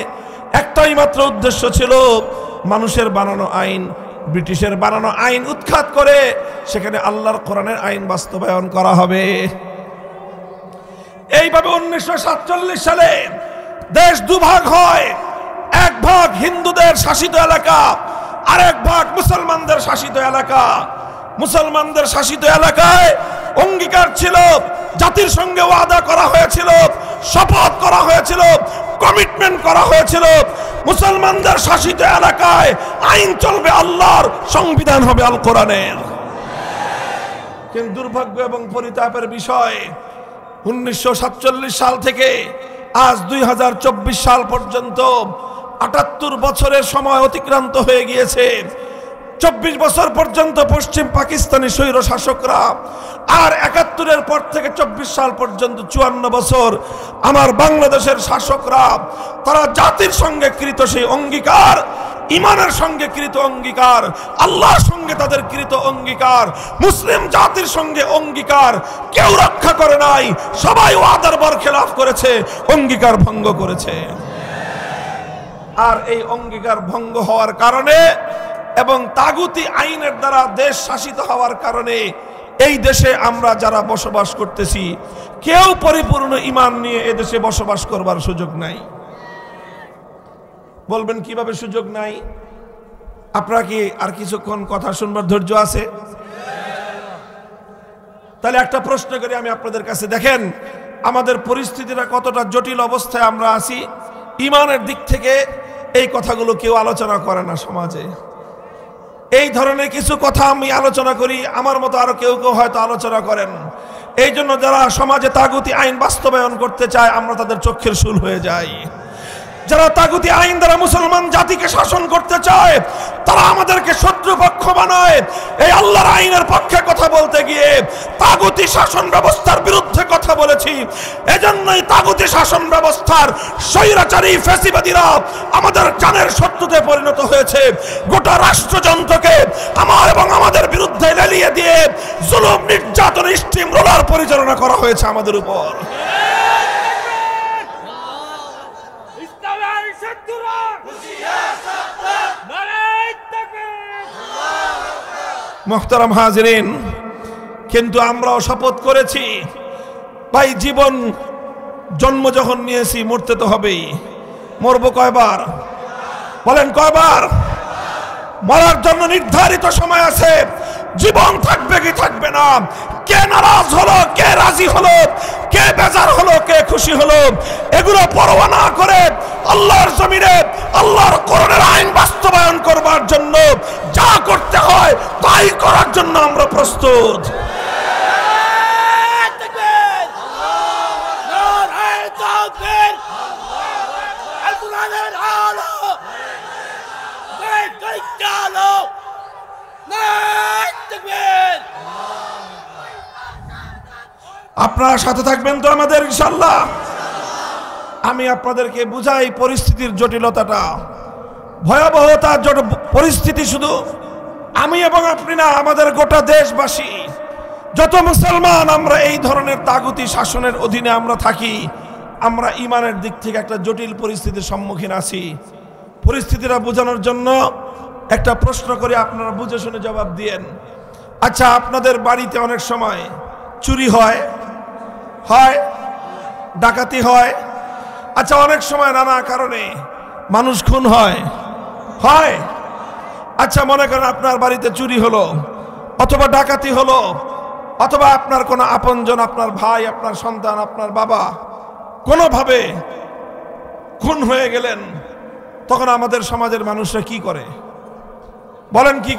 একটাই মাত্র উদ্দেশ্য ছিল, মানুষের বানানো আইন, ব্রিটিশের বানানো আইন উৎখাত করে সেখানে আল্লাহর কোরআনের আইন বাস্তবায়ন করা হবে। এইভাবে 1947 সালে দেশ দুভাগ হয়। এক ভাগ হিন্দুদের শাসিত এলাকা, আর এক ভাগ মুসলমানদের শাসিত এলাকা। মুসলমানদের শাসিত এলাকায় অঙ্গীকার ছিল, জাতির সঙ্গে ওয়াদা করা হয়েছিল, শপথ করা হয়েছিল, কমিটমেন্ট করা হয়েছিল, মুসলমানদের শাসিত এলাকায় আইন চলবে আল্লাহর, সংবিধান হবে আল কোরআনের। কিন্তু দুর্ভাগ্য এবং পরিতাপের বিষয়, 1947 সাল থেকে আজ 2024 সাল পর্যন্ত 78 বছরের সময় অতিক্রান্ত হয়ে গিয়েছে। 24 বছর পর্যন্ত পশ্চিম পাকিস্তানি স্বৈর শাসকরা, আর 71-এর পর থেকে 24 সাল পর্যন্ত 54 বছর আমার বাংলাদেশের শাসকরা, তারা জাতির সঙ্গে কৃত সেই অঙ্গীকার, ইমানের সঙ্গে কৃত অঙ্গীকার, আল্লাহর সঙ্গে তাদের কৃত অঙ্গীকার, মুসলিম জাতির সঙ্গে অঙ্গীকার কেউ রক্ষা করে নাই। সবাই ওয়াদার বরখেলাফ করেছে, অঙ্গীকার ভঙ্গ করেছে। আর এই অঙ্গীকার ভঙ্গ হওয়ার কারণে এবং তাগুতি আইনের দ্বারা দেশ শাসিত হওয়ার কারণে এই দেশে আমরা যারা বসবাস করতেছি কেউ পরিপূর্ণ ঈমান নিয়ে এদেশে বসবাস করবার সুযোগ নাই। বলবেন কিভাবে সুযোগ নাই? আপনারা কি আর কিছুক্ষণ কথা শুনবার ধৈর্য আছে? তাহলে একটা প্রশ্ন করি আমি আপনাদের কাছে। দেখেন আমাদের পরিস্থিতিটা কতটা জটিল অবস্থায় আমরা আছি। ঈমানের দিক থেকে এই কথাগুলো কেউ আলোচনা করে না সমাজে। এই ধরনের কিছু কথা আমি আলোচনা করি, আমার মতো আরো কেউ কেউ হয়তো আলোচনা করেন। এই জন্য যারা সমাজে তাগুতি আইন বাস্তবায়ন করতে চায় আমরা তাদের চক্ষের শুল হয়ে যাই। যারা তাগুতি আইন দ্বারা মুসলমান জাতিকে শাসন করতে চায় তারা আমাদেরকে শত্রুপক্ষ বানায়। এই আল্লাহর আইনের পক্ষে কথা বলতে গিয়ে তাগুতি শাসন ব্যবস্থার বিরুদ্ধে কথা বলেছি। এজন্যই তাগুতি শাসন ব্যবস্থার স্বৈরাচারী ফ্যাসিবাদীরা আমাদের জানের শত্রুতে পরিণত হয়েছে। গোটা রাষ্ট্রযন্ত্রকে আমার এবং আমাদের বিরুদ্ধে লেলিয়ে দিয়ে জুলুম, নির্যাতন, স্টিম রোলার পরিচালনা করা হয়েছে আমাদের উপর। মুহতারাম হাজিরিন, কিন্তু আমরাও শপথ করেছি ভাই জীবন জন্ম যখন নিয়েছি মরতে তো হবেই। মরবো কয়বার বলেন, কয়বার? মরার জন্য নির্ধারিত সময় আছে। জীবন থাকবে কি থাকবে না, কে নারাজ হলো, কে রাজি হলো, কে বেজার হলো, কে খুশি হলো, এগুলো পরোয়া না করে আল্লাহর জমিনে আল্লাহর কোরআনের আইন বাস্তবায়ন করবার জন্য যা করতে হয় তাই করার জন্য আমরা প্রস্তুত। আপনারা সাথে থাকবেন তো আমাদের ইনশাআল্লাহ? আমি আপনাদেরকে বুঝাই পরিস্থিতির জটিলতাটা, ভয়াবহতা। পরিস্থিতি শুধু আমি এবং আপনি না, আমাদের গোটা দেশবাসী, যত মুসলমান আমরা এই ধরনের তাগুতি শাসনের অধীনে আমরা থাকি, আমরা ইমানের দিক থেকে একটা জটিল পরিস্থিতির সম্মুখীন আছি। পরিস্থিতিটা বোঝানোর জন্য একটা প্রশ্ন করে আপনারা বুঝে শুনে জবাব দিয়েন। আচ্ছা, আপনাদের বাড়িতে অনেক সময় চুরি হয়, ডাকাতি হয়। আচ্ছা, অনেক সময় নানা কারণে মানুষ খুন হয়। আচ্ছা, মনে করেন আপনার বাড়িতে চুরি হলো অথবা ডাকাতি হলো, অথবা আপনার কোনো আপনজন, আপনার ভাই, আপনার সন্তান, আপনার বাবা কোনোভাবে খুন হয়ে গেলেন, তখন আমাদের সমাজের মানুষরা কি করে বলেন? কি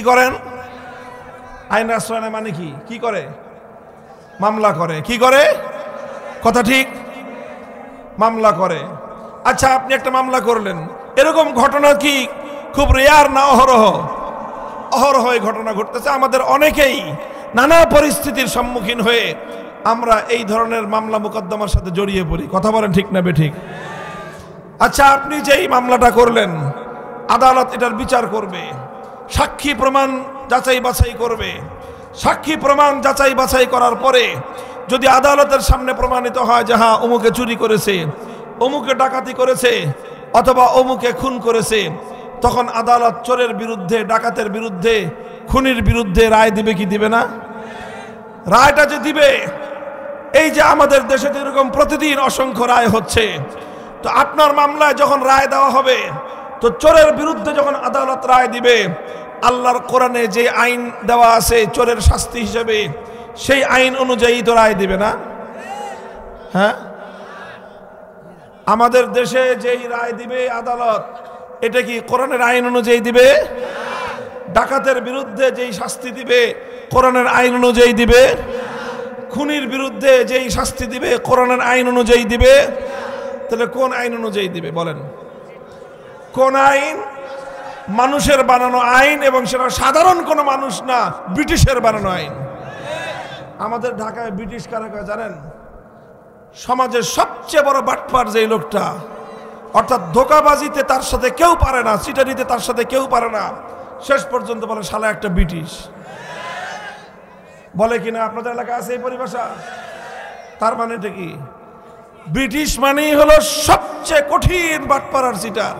করেন? আইন আশ্রয় নেয় মানে কি করে? মামলা করে। কি করে? কথা ঠিক, মামলা করে। আচ্ছা, আপনি একটা মামলা করলেন, এরকম ঘটনা কি খুব রেয়ার না অহরহ এই ঘটনা ঘটতেছে? আমাদের অনেকেই নানা পরিস্থিতির সম্মুখীন হয়ে আমরা এই ধরনের মামলা মোকদ্দমার সাথে জড়িয়ে পড়ি। কথা বলেন ঠিক না বেঠিক? আচ্ছা, আপনি যেই মামলাটা করলেন, আদালত এটার বিচার করবে, সাক্ষী প্রমাণ যাচাই বাছাই করবে। সাক্ষী প্রমাণ যাচাই বাছাই করার পরে যদি আদালতের সামনে প্রমাণিত হয় যে হ্যাঁ, অমুকে চুরি করেছে, অমুকে ডাকাতি করেছে, অথবা অমুকে খুন করেছে, তখন আদালত চোরের বিরুদ্ধে, ডাকাতের বিরুদ্ধে, খুনির বিরুদ্ধে রায় দিবে কি দিবে না? রায়টা যে দিবে, এই যে আমাদের দেশে যেরকম প্রতিদিন অসংখ্য রায় হচ্ছে, তো আপনার মামলায় যখন রায় দেওয়া হবে, তো চোরের বিরুদ্ধে যখন আদালত রায় দিবে, আল্লাহর কোরআনে যে আইন দেওয়া আছে চোরের শাস্তি হিসেবে, সেই আইন অনুযায়ী তো রায় দিবে না? হ্যাঁ, আমাদের দেশে যেই রায় দিবে আদালত, এটা কি কোরআনের আইন অনুযায়ী দিবে? ডাকাতের বিরুদ্ধে যেই শাস্তি দিবে কোরআনের আইন অনুযায়ী দিবে? খুনির বিরুদ্ধে যেই শাস্তি দিবে কোরআনের আইন অনুযায়ী দিবে? তাহলে কোন আইন অনুযায়ী দিবে বলেন? কোন আইন? মানুষের বানানো আইন, এবং সেটা সাধারণ কোনো মানুষ না, ব্রিটিশের বানানো আইন। আমাদের ঢাকায় ব্রিটিশ কারা কারা জানেন? সমাজের সবচেয়ে বড় বাটপার যেই লোকটা, অর্থাৎ ধোঁকাবাজিতে তার সাথে কেউ পারে না, চিটারিতে তার সাথে কেউ পারে না, শেষ পর্যন্ত বলে শালা একটা ব্রিটিশ। বলে কিনা আপনাদের এলাকায় আছে এই পরিভাষা? তার মানে এটা কি? ব্রিটিশ মানেই হলো সবচেয়ে কঠিন বাটপার আর চিটার।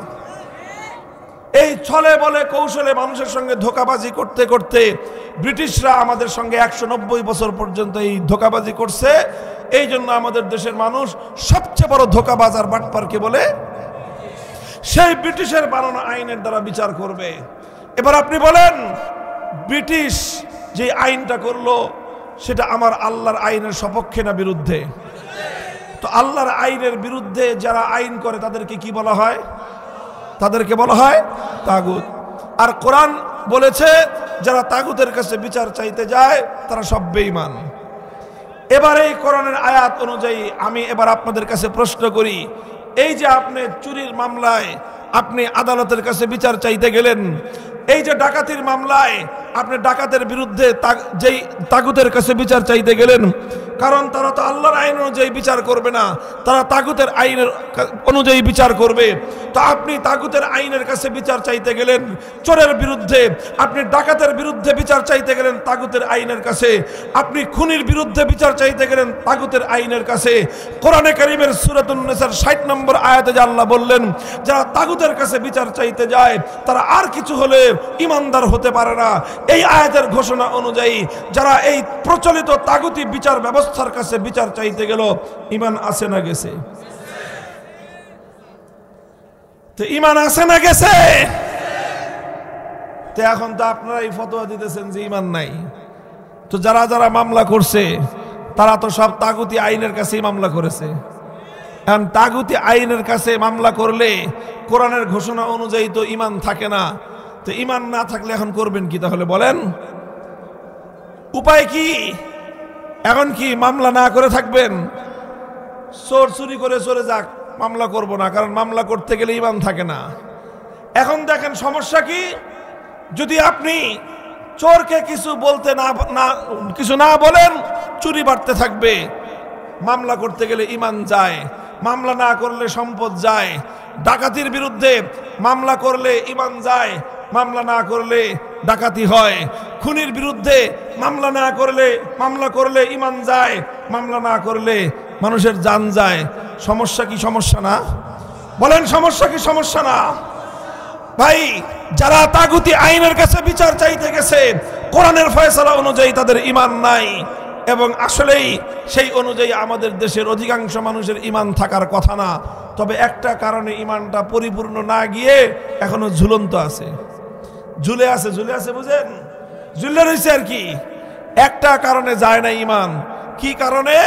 এই ছলে বলে কৌশলে মানুষের সঙ্গে ধোঁকাবাজি করতে করতে ব্রিটিশরা আমাদের সঙ্গে 190 বছর পর্যন্ত এই ধোঁকাবাজি করছে। এই জন্য আমাদের দেশের মানুষ সবচেয়ে বড় ধোঁকাবাজ আর বাটপারকে বলে। সেই ব্রিটিশের বানানো আইনের দ্বারা বিচার করবে। এবার আপনি বলেন, ব্রিটিশ যে আইনটা করলো সেটা আমার আল্লাহর আইনের সপক্ষে না বিরুদ্ধে? তো আল্লাহর আইনের বিরুদ্ধে যারা আইন করে তাদেরকে কি বলা হয়? তাদেরকে বলা হয় তাগুত। আর কোরআন বলেছে যারা তাগুতের কাছে বিচার চাইতে যায় তারা সব বেঈমান। এবার এই কোরআনের আয়াত অনুযায়ী আমি এবার আপনাদের কাছে প্রশ্ন করি, এই যে আপনি চুরির মামলায় আপনি আদালতের কাছে বিচার চাইতে গেলেন, এই যে ডাকাতির মামলায় আপনি ডাকাতের বিরুদ্ধে যেই তাগুতের কাছে বিচার চাইতে গেলেন, কারণ তারা তো আল্লাহর আইন অনুযায়ী বিচার করবে না, তারা তাগুতের আইনের অনুযায়ী বিচার করবে। তো আপনি তাগুতের আইনের কাছে বিচার চাইতে গেলেন চোরের বিরুদ্ধে, আপনি ডাকাতের বিরুদ্ধে বিচার চাইতে গেলেন তাগুতের আইনের কাছে, আপনি খুনির বিরুদ্ধে বিচার চাইতে গেলেন তাগুতের আইনের কাছে। কোরআনে কারীমের সূরাতুন নিসার ৬০ নম্বর আয়াতে যে আল্লাহ বললেন, যারা তাগুতের কাছে বিচার চাইতে যায় তারা আর কিছু হলে ইমানদার হতে পারে না। এই আয়াতের ঘোষণা অনুযায়ী যারা এই প্রচলিত তাগুতি বিচার ব্যবস্থার কাছে বিচার চাইতে গেল, ঈমান আছে না গেছে? তো ঈমান আছে না গেছে? তো এখন তো আপনারা এই ফতোয়া দিতেছেন যে ঈমান নাই। তো যারা যারা মামলা করছে তারা তো সব তাগুতি আইনের কাছেই মামলা করেছে। এখন তাগুতি আইনের কাছে মামলা করলে কোরআনের ঘোষণা অনুযায়ী তো ঈমান থাকে না। তো ঈমান না থাকলে এখন করবেন কি তাহলে বলেন? উপায় কি? এখন কি মামলা না করে থাকবেন? চোর চুরি করে চলে যাক, মামলা করব না, কারণ মামলা করতে গেলে ঈমান থাকে না। এখন দেখেন সমস্যা কি, যদি আপনি চোরকে কিছু বলতে কিছু না বলেন, চুরি বাড়তে থাকবে। মামলা করতে গেলে ঈমান যায়, মামলা না করলে সম্পদ যায়। ডাকাতির বিরুদ্ধে মামলা করলে ঈমান যায়, মামলা না করলে ডাকাতি হয়। খুনির বিরুদ্ধে মামলা করলে ঈমান যায়, মামলা না করলে মানুষের জান যায়। সমস্যা কি সমস্যা না? বলেন সমস্যা কি সমস্যা না? ভাই, যারা তাগুতি আইনের কাছে বিচার চাইতে গেছে কোরআনের ফয়সালা অনুযায়ী তাদের ঈমান নাই, এবং আসলেই সেই অনুযায়ী আমাদের দেশের অধিকাংশ মানুষের ঈমান থাকার কথা না। তবে একটা কারণে ঈমানটা পরিপূর্ণ না গিয়ে এখনো ঝুলন্ত আছে, ঝুলে আছে বুঝেন, ঝুলে রয়েছে আর কি। একটা কারণে যায় না ঈমান। কি কারণে?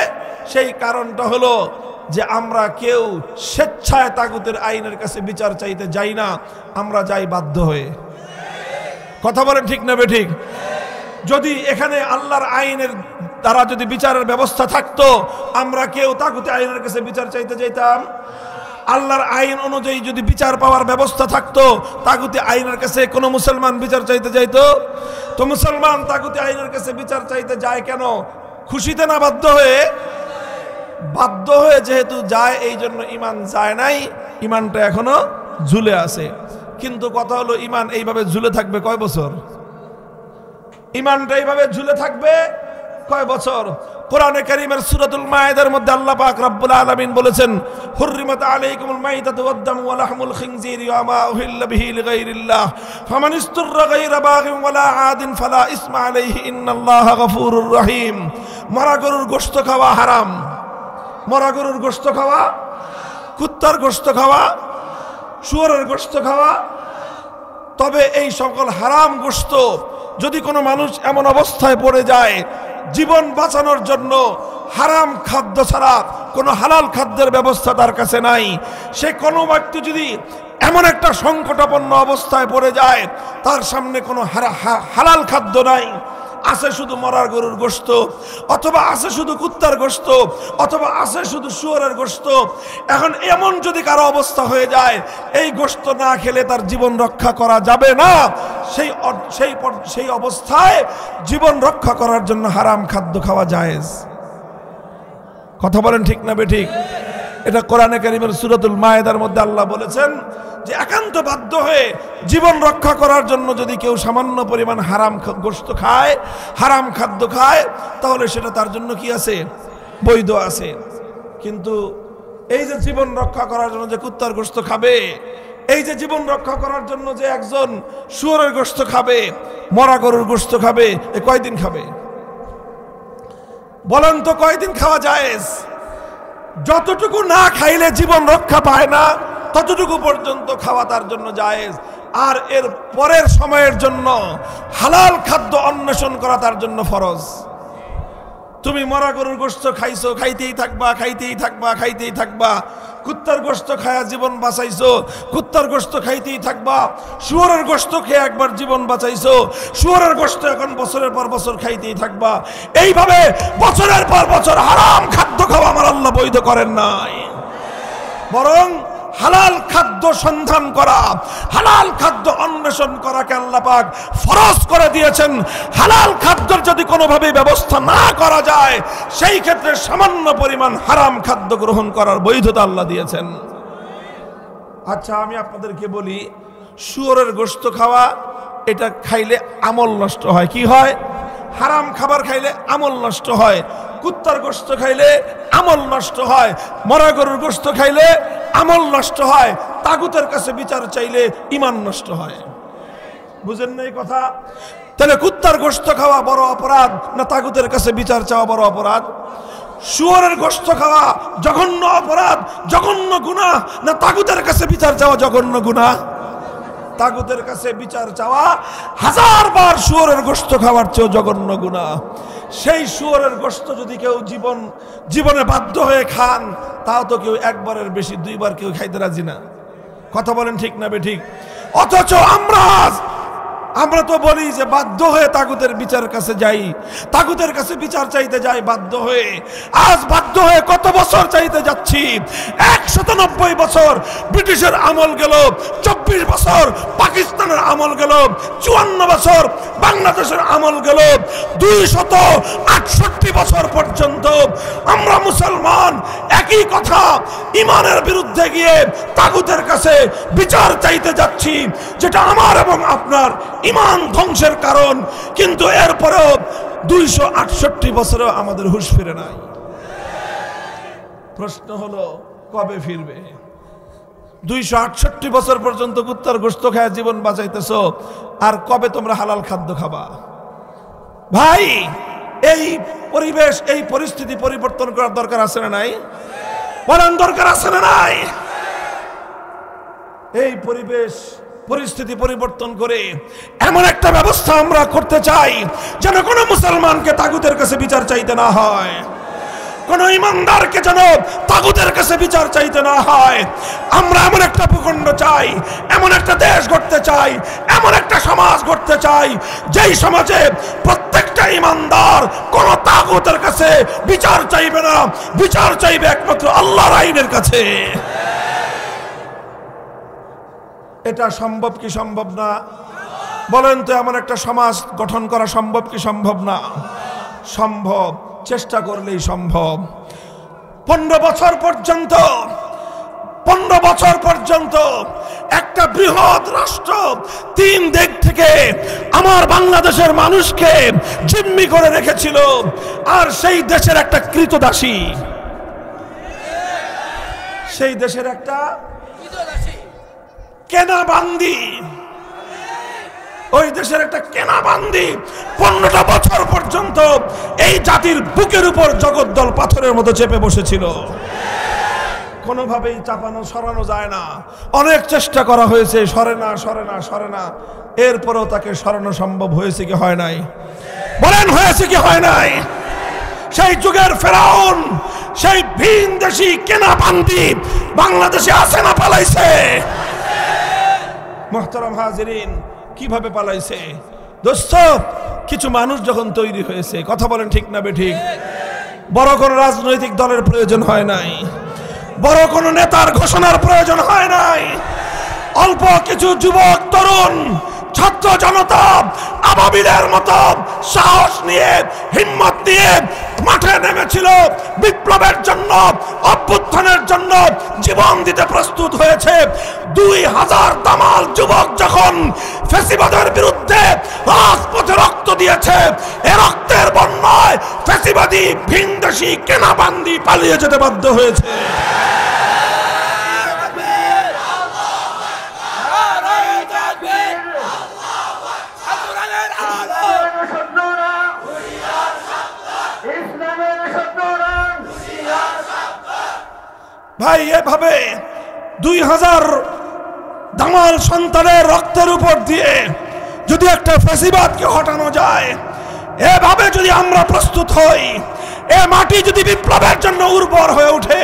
সেই কারণটা হলো যে আমরা কেউ স্বেচ্ছায় তাগুতের আইনের কাছে বিচার চাইতে যাই না, আমরা যাই বাধ্য হয়ে। কথা বলেন ঠিক না বেঠিক? যদি এখানে আল্লাহর আইনের দ্বারা যদি বিচারের ব্যবস্থা থাকতো, আমরা কেউ তাগুতি আইনের কাছে বিচার চাইতে যাইতাম? আল্লাহর আইন অনুযায়ী যদি বিচার পাওয়ার ব্যবস্থা থাকতো, তাগুতি আইনের কাছে কোনো মুসলমান বিচার চাইতে যাইতো? তো মুসলমান তাগুতি আইনের কাছে বিচার চাইতে যায় কেন? খুশিতে না বাধ্য হয়ে? বাধ্য হয়ে যেহেতু যায়, এই জন্য ঈমান যায় নাই, ঈমানটা এখনো ঝুলে আছে। কিন্তু কথা হলো, ঈমান এইভাবে ঝুলে থাকবে কয় বছর? ঈমানটা এইভাবে ঝুলে থাকবে কয় বছর? কোরআনে কারীমের সূরাতুল মায়েদার মধ্যে আল্লাহ পাক রব্বুল আলামিন বলেছেন, হুররিমাত আলাইকুমুল মাইতাতু ওয়াদ-দামু ওয়া লাহমুল খিনজিরি ওয়া মা উহিল্লা বিহি লিগাইরিল্লাহ ফামান ইসতুররা গায়রা বাগিন ওয়ালা আদিন ফালা ইসমা আলাইহি ইন্নাল্লাহা গফুরুর রহিম। মরা গরুর গোশত খাওয়া হারাম, মরা গরুর গোশত খাওয়া, কুত্তার গোশত খাওয়া, শুয়োরের গোশত খাওয়া। তবে এই সকল হারাম গোশত যদি কোনো মানুষ এমন অবস্থায় পড়ে যায় জীবন বাঁচানোর জন্য হারাম খাদ্য ছাড়া কোনো হালাল খাদ্যের ব্যবস্থা তার কাছে নাই, সে কোনো ব্যক্তি যদি এমন একটা সংকটাপন্ন অবস্থায় পড়ে যায়, তার সামনে কোনো হালাল খাদ্য নাই, আছে শুধু মরার গরুর গোশত, অথবা আছে শুধু কুত্তার গোশত, অথবা আছে শুধু শুয়োরের গোশত। এখন এমন যদি কারো অবস্থা হয়ে যায়, এই গোশত না খেলে তার জীবন রক্ষা করা যাবে না, সেই অবস্থায় জীবন রক্ষা করার জন্য হারাম খাদ্য খাওয়া জায়েজ। কথা বলেন ঠিক না বেঠিক? এটা কোরআনে কারীমের সূরাতুল মায়েদার মধ্যে আল্লাহ বলেছেন যে একান্ত বাধ্য হয়ে জীবন রক্ষা করার জন্য যদি কেউ সামান্য পরিমাণ হারাম গোশত খায়, হারাম খাদ্য খায়, তাহলে সেটা তার জন্য কি আছে? বৈধ আছে। কিন্তু এই যে জীবন রক্ষা করার জন্য যে কুত্তার গোশত খাবে, এই যে জীবন রক্ষা করার জন্য যে একজন শুয়োরের গোশত খাবে, মরা গরুর গোশত খাবে, এ কয়দিন খাবে? বলেন তো কয়দিন খাওয়া জায়েজ? যতটুকু না খাইলে জীবন রক্ষা পায় না, ততটুকু পর্যন্ত খাওয়া তার জন্য জায়েজ। আর এর পরের সময়ের জন্য হালাল খাদ্য অন্বেষণ করা তার জন্য ফরজ। তুমি মরা গরুর গোশত খাইছো, খাইতেই থাকবা। কুত্তার গোশত খায়া জীবন বাঁচাইছো, কুত্তার গোশত খাইতেই থাকবা। শুয়োরের গোশত খেয়ে একবার জীবন বাঁচাইছো, শুয়োরের গোশত এখন বছরের পর বছর খাইতেই থাকবা। এইভাবে বছরের পর বছর হারাম খাদ্য খাওয়া আমার আল্লাহ বৈধ করেন নাই, বরং হালাল খাদ্য সন্ধান করা, হালাল খাদ্য অন্বেষণ করাকে আল্লাহ পাক ফরজ করে দিয়েছেন। হালাল খাদ্যের যদি কোনোভাবে ব্যবস্থা না করা যায়, সেই ক্ষেত্রে সামান্য পরিমাণ হারাম খাদ্য গ্রহণ করার বৈধতা আল্লাহ দিয়েছেন। আচ্ছা, আমি আপনাদেরকে বলি, শুয়োরের গোশত খাওয়া, এটা খাইলে আমল নষ্ট হয়। কি হয়? হারাম খাবার খাইলে আমল নষ্ট হয়। কুত্তার গোশত খাইলে আমল নষ্ট হয়। মরা গরুর গোশত খাইলে আমল নষ্ট হয়। তাগুতের কাছে বিচার চাইলে ঈমান নষ্ট হয়। বুঝেন না এই কথা? তাহলে কুত্তার গোশত খাওয়া বড় অপরাধ না তাগুতের কাছে বিচার চাওয়া বড় অপরাধ? শুয়োরের গোশত খাওয়া জঘন্য অপরাধ, জঘন্য গুনাহ না তাগুতের কাছে বিচার চাওয়া জঘন্য গুনাহ? তাগুতের কাছে বিচার চাওয়া 1000 বার শুয়োরের গোশত খাওয়ার চেয়ে জঘন্য গুনাহ। সেই শুয়োরের গোশত যদি কেউ জীবনে বাধ্য হয়ে খান, তাও তো কেউ একবারের বেশি 2 বার কেউ খাইতে রাজি না। কথা বলেন ঠিক না বেঠিক? অথচ আমরা তো বলি যে বাধ্য হয়ে তাগুতের বিচারের কাছে যাই, তাগুতের কাছে বিচার চাইতে যাই বাধ্য হয়ে। আজ বাধ্য হয়ে কত বছর চাইতে যাচ্ছি? 190 বছর ব্রিটিশের আমল গেল, 24 বছর পাকিস্তানের আমল গেল, 54 বছর বাংলাদেশের আমল গেল, 268 বছর পর্যন্ত আমরা মুসলমান একই কথা ইমানের বিরুদ্ধে গিয়ে তাগুতের কাছে বিচার চাইতে যাচ্ছি, যেটা আমার এবং আপনার ইমান ধ্বংসের কারণ। কিন্তু এরপরেও 268 বছরেও আমাদের হুঁশ ফিরে নাই। প্রশ্ন হলো, কবে ফিরবে? 268 বছর পর্যন্ত কুত্তার গোশত খায় জীবন বাঁচাইতেছো, আর কবে তোমরা হালাল খাদ্য খাবা? ভাই, এই পরিবেশ, এই পরিস্থিতি পরিবর্তন করার দরকার আছে না নাই? বলেন, দরকার আছে না নাই? এই পরিস্থিতি পরিবর্তন করে এমন একটা ব্যবস্থা আমরা করতে চাই যেন কোনো মুসলমানকে তাগুতের কাছে বিচার চাইতে না হয়, কোন ইমানদারকে যেন তাগুতের কাছে বিচার চাইতে না হয়। আমরা এমন একটা ভূখণ্ড চাই, এমন একটা দেশ গড়তে চাই, এমন একটা সমাজ গড়তে চাই, যেই সমাজে প্রত্যেকটা ইমানদার কোন তাগুতের কাছে বিচার চাইবে না, বিচার চাইবে একমাত্র আল্লাহর আইনের কাছে। এটা সম্ভব কি সম্ভব না? বলেন তো, এমন একটা সমাজ গঠন করা সম্ভব কি সম্ভব না? সম্ভব, চেষ্টা করলেই সম্ভব। 15 বছর পর্যন্ত একটা বৃহৎ রাষ্ট্র 3 দিক থেকে আমার বাংলাদেশের মানুষকে জিম্মি করে রেখেছিল, আর সেই দেশের একটা কৃতদাসী, সেই দেশের একটা কেনাবান্দি, ওই দেশের একটা কেনাবান্দি 15টা বছর পর্যন্ত এই জাতির বুকের উপর জগদ্দল পাথরের মতো চেপে বসেছিল। কোনোভাবেই চাপানো সরানো যায় না। অনেক চেষ্টা করা হয়েছে, সরে না। এরপরেও তাকে সরানো সম্ভব হয়েছে কি হয় নাই? বলেন, হয়েছে কি হয় নাই? সেই যুগের ফেরাউন, সেই ভিনদেশী কেনাবান্দি বাংলাদেশে আছে না পালাইছে? মুহতারাম হাজিরিন, কিভাবে পালাইছে? দোস্ত, কিছু মানুষ যখন তৈরি হয়েছে, কথা বলেন ঠিক না বেঠিক? বড় কোন রাজনৈতিক দলের প্রয়োজন হয় নাই, বড় কোন নেতার ঘোষণার প্রয়োজন হয় নাই। অল্প কিছু যুবক তরুণ ছাত্র জনতা আবাবিলের মতো সাহস নিয়ে, হিম্মত নিয়ে মাঠে নেমেছিল, বিপ্লবের জন্য, অভ্যুত্থানের জন্য জীবন দিতে প্রস্তুত হয়েছে। 2000 দামাল যুবক যখন ফ্যাসিবাদের বিরুদ্ধে রাজপথে রক্ত দিয়েছে, এ রক্তের বন্যায় ফ্যাসিবাদী ভিনদেশী কেনাবান্দি পালিয়ে যেতে বাধ্য হয়েছে। ভাই, এভাবে 2000 দামাল সন্তানের রক্তের উপর দিয়ে যদি একটা ফ্যাসিবাদকে হটানো যায়, এভাবে যদি আমরা প্রস্তুত হই, এ মাটি যদি বিপ্লবের জন্য উর্বর হয়ে ওঠে,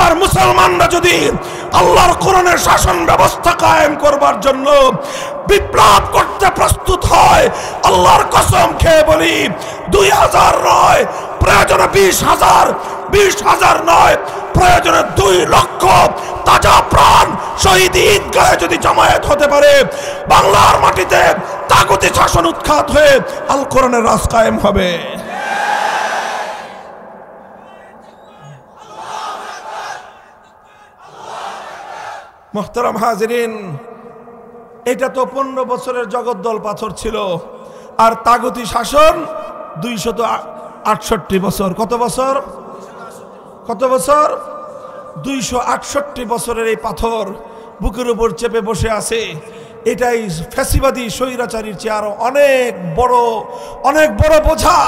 আর মুসলমানরা যদি আল্লাহর কোরআনের শাসন ব্যবস্থা কায়েম করবার জন্য বিপ্লব করতে প্রস্তুত হয়, আল্লাহর কসম খেয়ে বলি, 2000 নয়, প্রয়োজনে 20,000 নয়, প্রয়োজনে 2 লক্ষ তাজা প্রাণ শহীদ ঈদগাহে যদি জামায়াত হতে পারে, বাংলার মাটিতে তাগুতি শাসন উৎখাত হয়ে আল কোরআনের রাজ কায়েম হবে। মুহতারাম হাজিরিন, এটা তো 15 বছরের জগদ্দল পাথর ছিল, আর তাগুতি শাসন 268 বছর। কত বছর? কত বছর? 268 বছরের এই পাথর বুকের উপর চেপে বসে আছে। এটাই ফ্যাসিবাদী স্বৈরাচারীর চেয়ে আরো অনেক বড় বোঝা,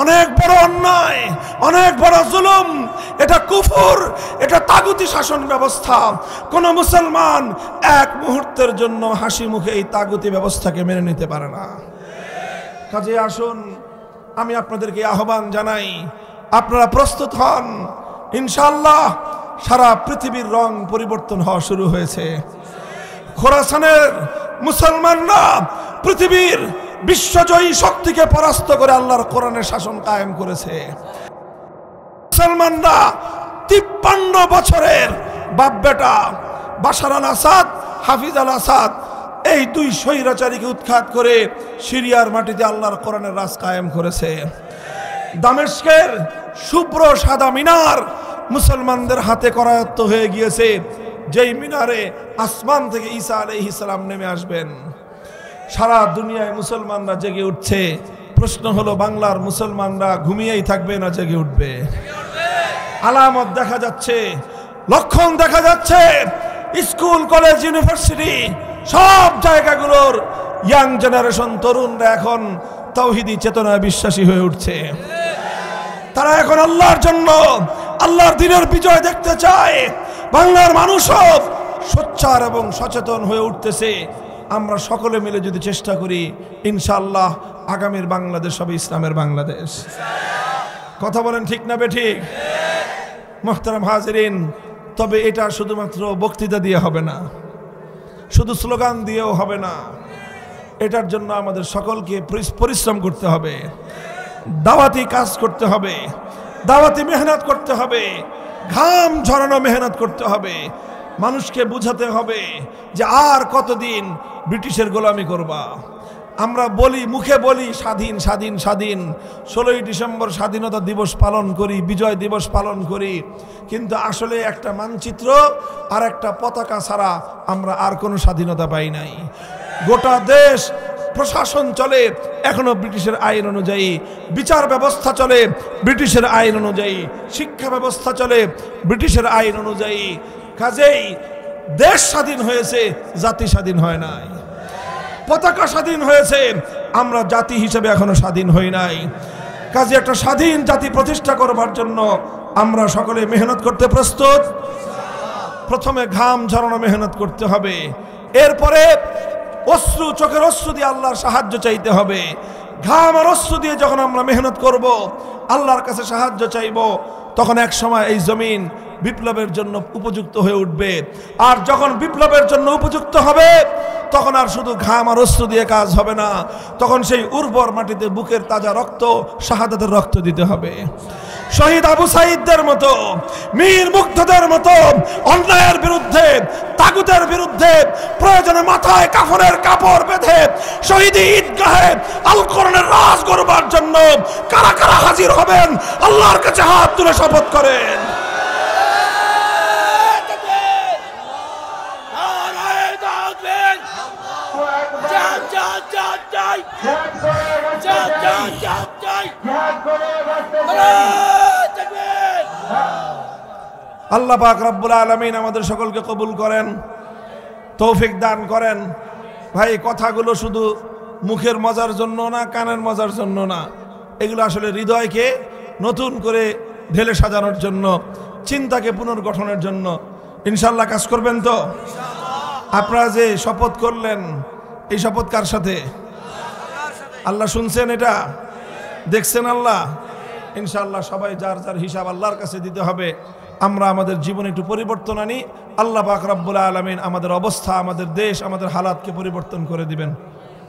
অনেক বড় অন্যায়, অনেক বড় জুলুম। এটা কুফর, এটা তাগুতি শাসন ব্যবস্থা। কোন মুসলমান এক মুহূর্তের জন্য হাসি মুখে এই তাগুতি ব্যবস্থাকে মেনে নিতে পারে না। কাজে আসুন, আমি আপনাদেরকে আহ্বান জানাই, আপনারা প্রস্তুত হন। ইনশাআল্লাহ সারা পৃথিবীর রং পরিবর্তন হওয়া শুরু হয়েছে। খোরাসানের মুসলমানরা পৃথিবীর বিশ্বজয়ী শক্তিকে পরাস্ত করে আল্লাহর কোরআনের শাসন কায়েম করেছে। মুসলমানরা 53 বছরের বাপ বেটা বাশার আল আসাদ, হাফিজ আল আসাদ, এই দুই স্বৈরাচারীকে উৎখাত করে সিরিয়ার মাটিতে আল্লাহর কোরআনের রাজ কায়েম করেছে। দামেস্কের শুভ্র সাদা মিনার মুসলমানদের হাতে করায়ত্ত হয়ে গিয়েছে, যেই মিনারে আসমান থেকে ঈসা আলাইহিস সালাম নেমে আসবেন। সারা দুনিয়ায় মুসলমানরা জেগে উঠছে। প্রশ্ন হলো, বাংলার মুসলমানরা ঘুমিয়েই থাকবে না জেগে উঠবে? আলামত দেখা যাচ্ছে, লক্ষণ দেখা যাচ্ছে। স্কুল, কলেজ, ইউনিভার্সিটি সব জায়গাগুলোর ইয়াং জেনারেশন তরুণরা এখন তাওহীদি চেতনায় বিশ্বাসী হয়ে উঠছে। তারা এখন আল্লাহর জন্য, আল্লাহর দ্বীনের বিজয় দেখতে চায়। বাংলার মানুষও সোচ্চার এবং সচেতন হয়ে উঠতেছে। আমরা সকলে মিলে যদি চেষ্টা করি, ইনশাআল্লাহ আগামীর বাংলাদেশ হবে ইসলামের বাংলাদেশ। কথা বলেন ঠিক না বেঠিক? মুহতারাম হাজিরিন, তবে এটা শুধুমাত্র বক্তৃতা দিয়ে হবে না, শুধু স্লোগান দিয়েও হবে না। এটার জন্য আমাদের সকলকে পরিশ্রম করতে হবে, দাওয়াতি কাজ করতে হবে, দাওয়াতি মেহনত করতে হবে, ঘাম ঝরানো মেহনত করতে হবে। মানুষকে বুঝাতে হবে যে আর কতদিন ব্রিটিশের গোলামি করবা। আমরা বলি, মুখে বলি স্বাধীন স্বাধীন স্বাধীন, 16ই ডিসেম্বর স্বাধীনতা দিবস পালন করি, বিজয় দিবস পালন করি, কিন্তু আসলে একটা মানচিত্র আর একটা পতাকা ছাড়া আমরা আর কোনো স্বাধীনতা পাই নাই। গোটা দেশ প্রশাসন চলে এখনো ব্রিটিশের আইন অনুযায়ী, বিচার ব্যবস্থা চলে ব্রিটিশের আইন অনুযায়ী, শিক্ষা ব্যবস্থা চলে ব্রিটিশের আইন অনুযায়ী। কাজেই দেশ স্বাধীন হয়েছে, জাতি স্বাধীন হয় নাই। পতাকা স্বাধীন হয়েছে, আমরা জাতি হিসেবে এখনো স্বাধীন হই নাই। কাজে একটা স্বাধীন জাতি প্রতিষ্ঠা করবার জন্য আমরা সকলে মেহনত করতে প্রস্তুত। প্রথমে ঘাম ঝরানো মেহনত করতে হবে, এরপরে অশ্রু, চোখের অশ্রু দিয়ে আল্লাহর সাহায্য চাইতে হবে। ঘাম আর অশ্রু দিয়ে যখন আমরা মেহনত করব, আল্লাহর কাছে সাহায্য চাইব, তখন এক সময় এই জমিন বিপ্লবের জন্য উপযুক্ত হয়ে উঠবে। আর যখন বিপ্লবের জন্য উপযুক্ত হবে, তখন আর শুধু ঘাম আর অশ্রু দিয়ে কাজ হবে না, তখন সেই উর্বর মাটিতে বুকের তাজা রক্ত, শাহাদাতের রক্ত দিতে হবে। শহীদ আবু সাঈদদের মতো, মীর মুগ্ধদের মতো অন্যায়ের বিরুদ্ধে, তাগুতের বিরুদ্ধে প্রয়োজনে মাথায় কাফনের কাপড় বেঁধে শহীদ ঈদগাহে আল কোরআনের রাজ করবার জন্য কারা কারা হাজির হবেন? আল্লাহর কাছে হাত তুলে শপথ করেন। আল্লাহ পাক রব্বুল আলামিন আমাদের সকলকে কবুল করেন, তৌফিক দান করেন। ভাই, কথাগুলো শুধু মুখের মজার জন্য না, কানের মজার জন্য না, এগুলো আসলে হৃদয়কে নতুন করে ঢেলে সাজানোর জন্য, চিন্তাকে পুনর্গঠনের জন্য। ইনশাআল্লাহ কাজ করবেন তো? আপনারা যে শপথ করলেন, এই শপথ কার সাথে? আল্লাহ শুনছেন, এটা দেখছেন আল্লাহ। ইনশাআল্লাহ সবাই যার যার হিসাব আল্লাহর কাছে দিতে হবে। আমরা আমাদের জীবনে একটু পরিবর্তন আনি, আল্লাহ পাক রব্বুল আলামিন আমাদের অবস্থা, আমাদের দেশ, আমাদের হালাতকে পরিবর্তন করে দিবেন।